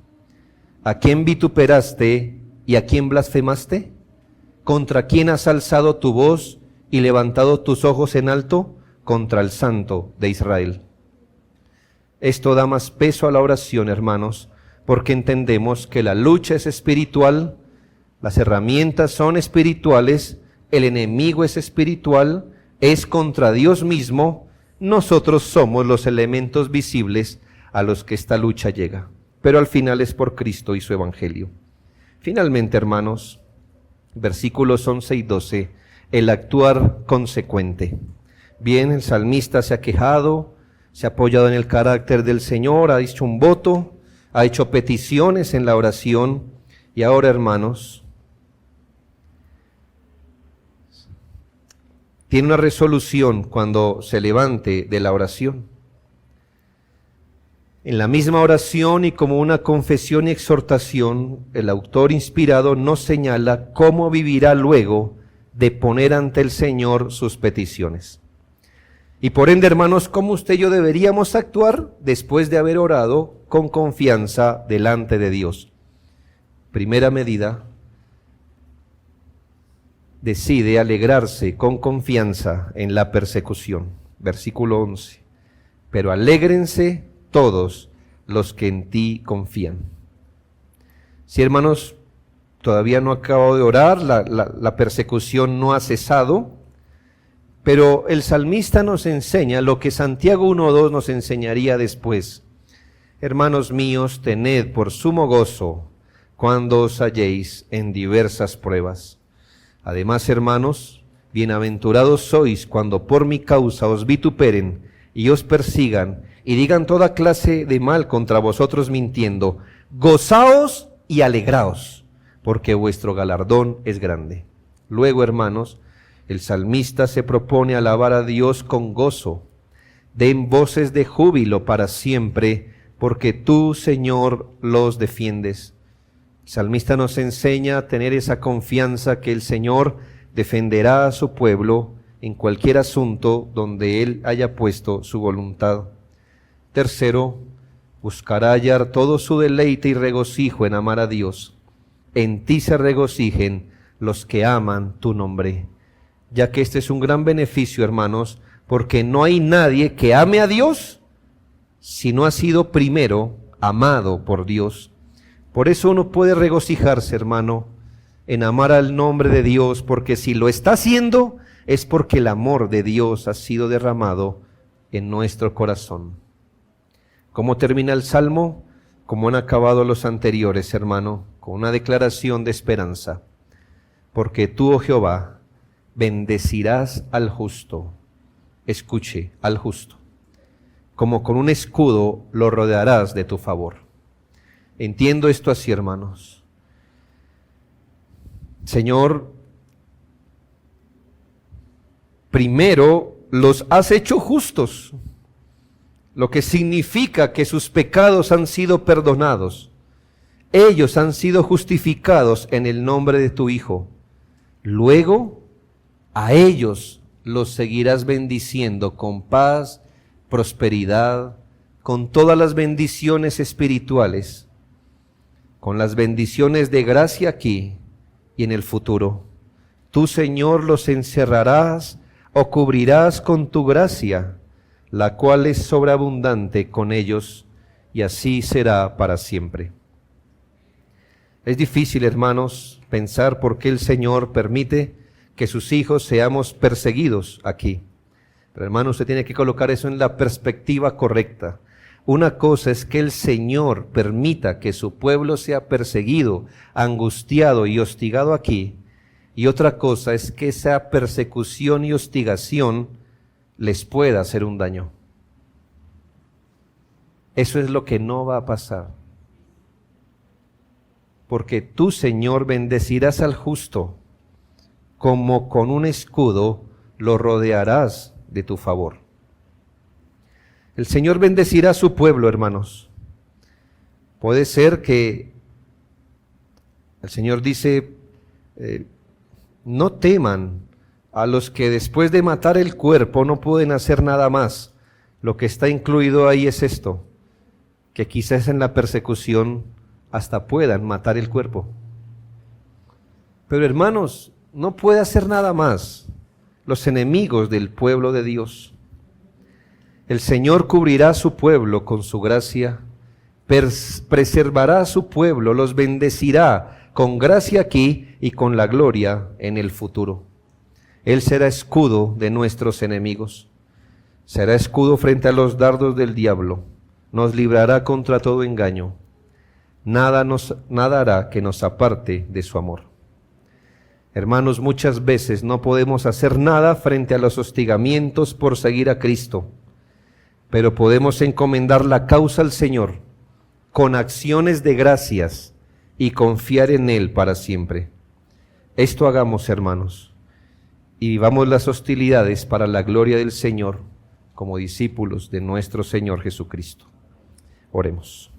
¿a quién vituperaste y a quién blasfemaste? ¿Contra quién has alzado tu voz y levantado tus ojos en alto? Contra el Santo de Israel. Esto da más peso a la oración, hermanos, porque entendemos que la lucha es espiritual, las herramientas son espirituales, el enemigo es espiritual, es contra Dios mismo, nosotros somos los elementos visibles a los que esta lucha llega, pero al final es por Cristo y su Evangelio. Finalmente, hermanos, versículos 11 y 12, el actuar consecuente. Bien, el salmista se ha quejado, se ha apoyado en el carácter del Señor, ha hecho un voto, ha hecho peticiones en la oración, y ahora, hermanos, tiene una resolución cuando se levante de la oración. En la misma oración y como una confesión y exhortación, el autor inspirado nos señala cómo vivirá luego de poner ante el Señor sus peticiones. Y por ende, hermanos, ¿cómo usted y yo deberíamos actuar después de haber orado con confianza delante de Dios? Primera medida, decide alegrarse con confianza en la persecución. Versículo 11. Pero alégrense todos los que en ti confían. Si, hermanos, todavía no acabo de orar, la persecución no ha cesado, pero el salmista nos enseña lo que Santiago 1:2 nos enseñaría después. Hermanos míos, tened por sumo gozo cuando os halléis en diversas pruebas. Además, hermanos, bienaventurados sois cuando por mi causa os vituperen y os persigan y digan toda clase de mal contra vosotros mintiendo. Gozaos y alegraos, porque vuestro galardón es grande. Luego, hermanos, el salmista se propone alabar a Dios con gozo. Den voces de júbilo para siempre, porque tú, Señor, los defiendes. El salmista nos enseña a tener esa confianza que el Señor defenderá a su pueblo en cualquier asunto donde Él haya puesto su voluntad. Tercero, buscará hallar todo su deleite y regocijo en amar a Dios. En ti se regocijen los que aman tu nombre. Ya que este es un gran beneficio, hermanos, porque no hay nadie que ame a Dios si no ha sido primero amado por Dios. Por eso uno puede regocijarse, hermano, en amar al nombre de Dios, porque si lo está haciendo es porque el amor de Dios ha sido derramado en nuestro corazón. ¿Cómo termina el Salmo? Como han acabado los anteriores, hermano, con una declaración de esperanza. Porque tú, oh Jehová, bendecirás al justo. Escuche, al justo. Como con un escudo lo rodearás de tu favor. Entiendo esto así, hermanos. Señor, primero los has hecho justos, lo que significa que sus pecados han sido perdonados. Ellos han sido justificados en el nombre de tu Hijo. Luego, a ellos los seguirás bendiciendo con paz, prosperidad, con todas las bendiciones espirituales, con las bendiciones de gracia aquí y en el futuro. Tú, Señor, los encerrarás o cubrirás con tu gracia, la cual es sobreabundante con ellos, y así será para siempre. Es difícil, hermanos, pensar por qué el Señor permite que sus hijos seamos perseguidos aquí. Pero, hermano, usted tiene que colocar eso en la perspectiva correcta. Una cosa es que el Señor permita que su pueblo sea perseguido, angustiado y hostigado aquí, y otra cosa es que esa persecución y hostigación les pueda hacer un daño. Eso es lo que no va a pasar. Porque tú, Señor, bendecirás al justo, como con un escudo lo rodearás de tu favor. El Señor bendecirá a su pueblo, hermanos. Puede ser que el Señor dice, no teman a los que después de matar el cuerpo no pueden hacer nada más. Lo que está incluido ahí es esto, que quizás en la persecución hasta puedan matar el cuerpo. Pero hermanos, no puede hacer nada más los enemigos del pueblo de Dios. El Señor cubrirá a su pueblo con su gracia, preservará a su pueblo, los bendecirá con gracia aquí y con la gloria en el futuro. Él será escudo de nuestros enemigos, será escudo frente a los dardos del diablo, nos librará contra todo engaño. Nada hará que nos aparte de su amor. Hermanos, muchas veces no podemos hacer nada frente a los hostigamientos por seguir a Cristo, pero podemos encomendar la causa al Señor con acciones de gracias y confiar en Él para siempre. Esto hagamos, hermanos, y vivamos las hostilidades para la gloria del Señor como discípulos de nuestro Señor Jesucristo. Oremos.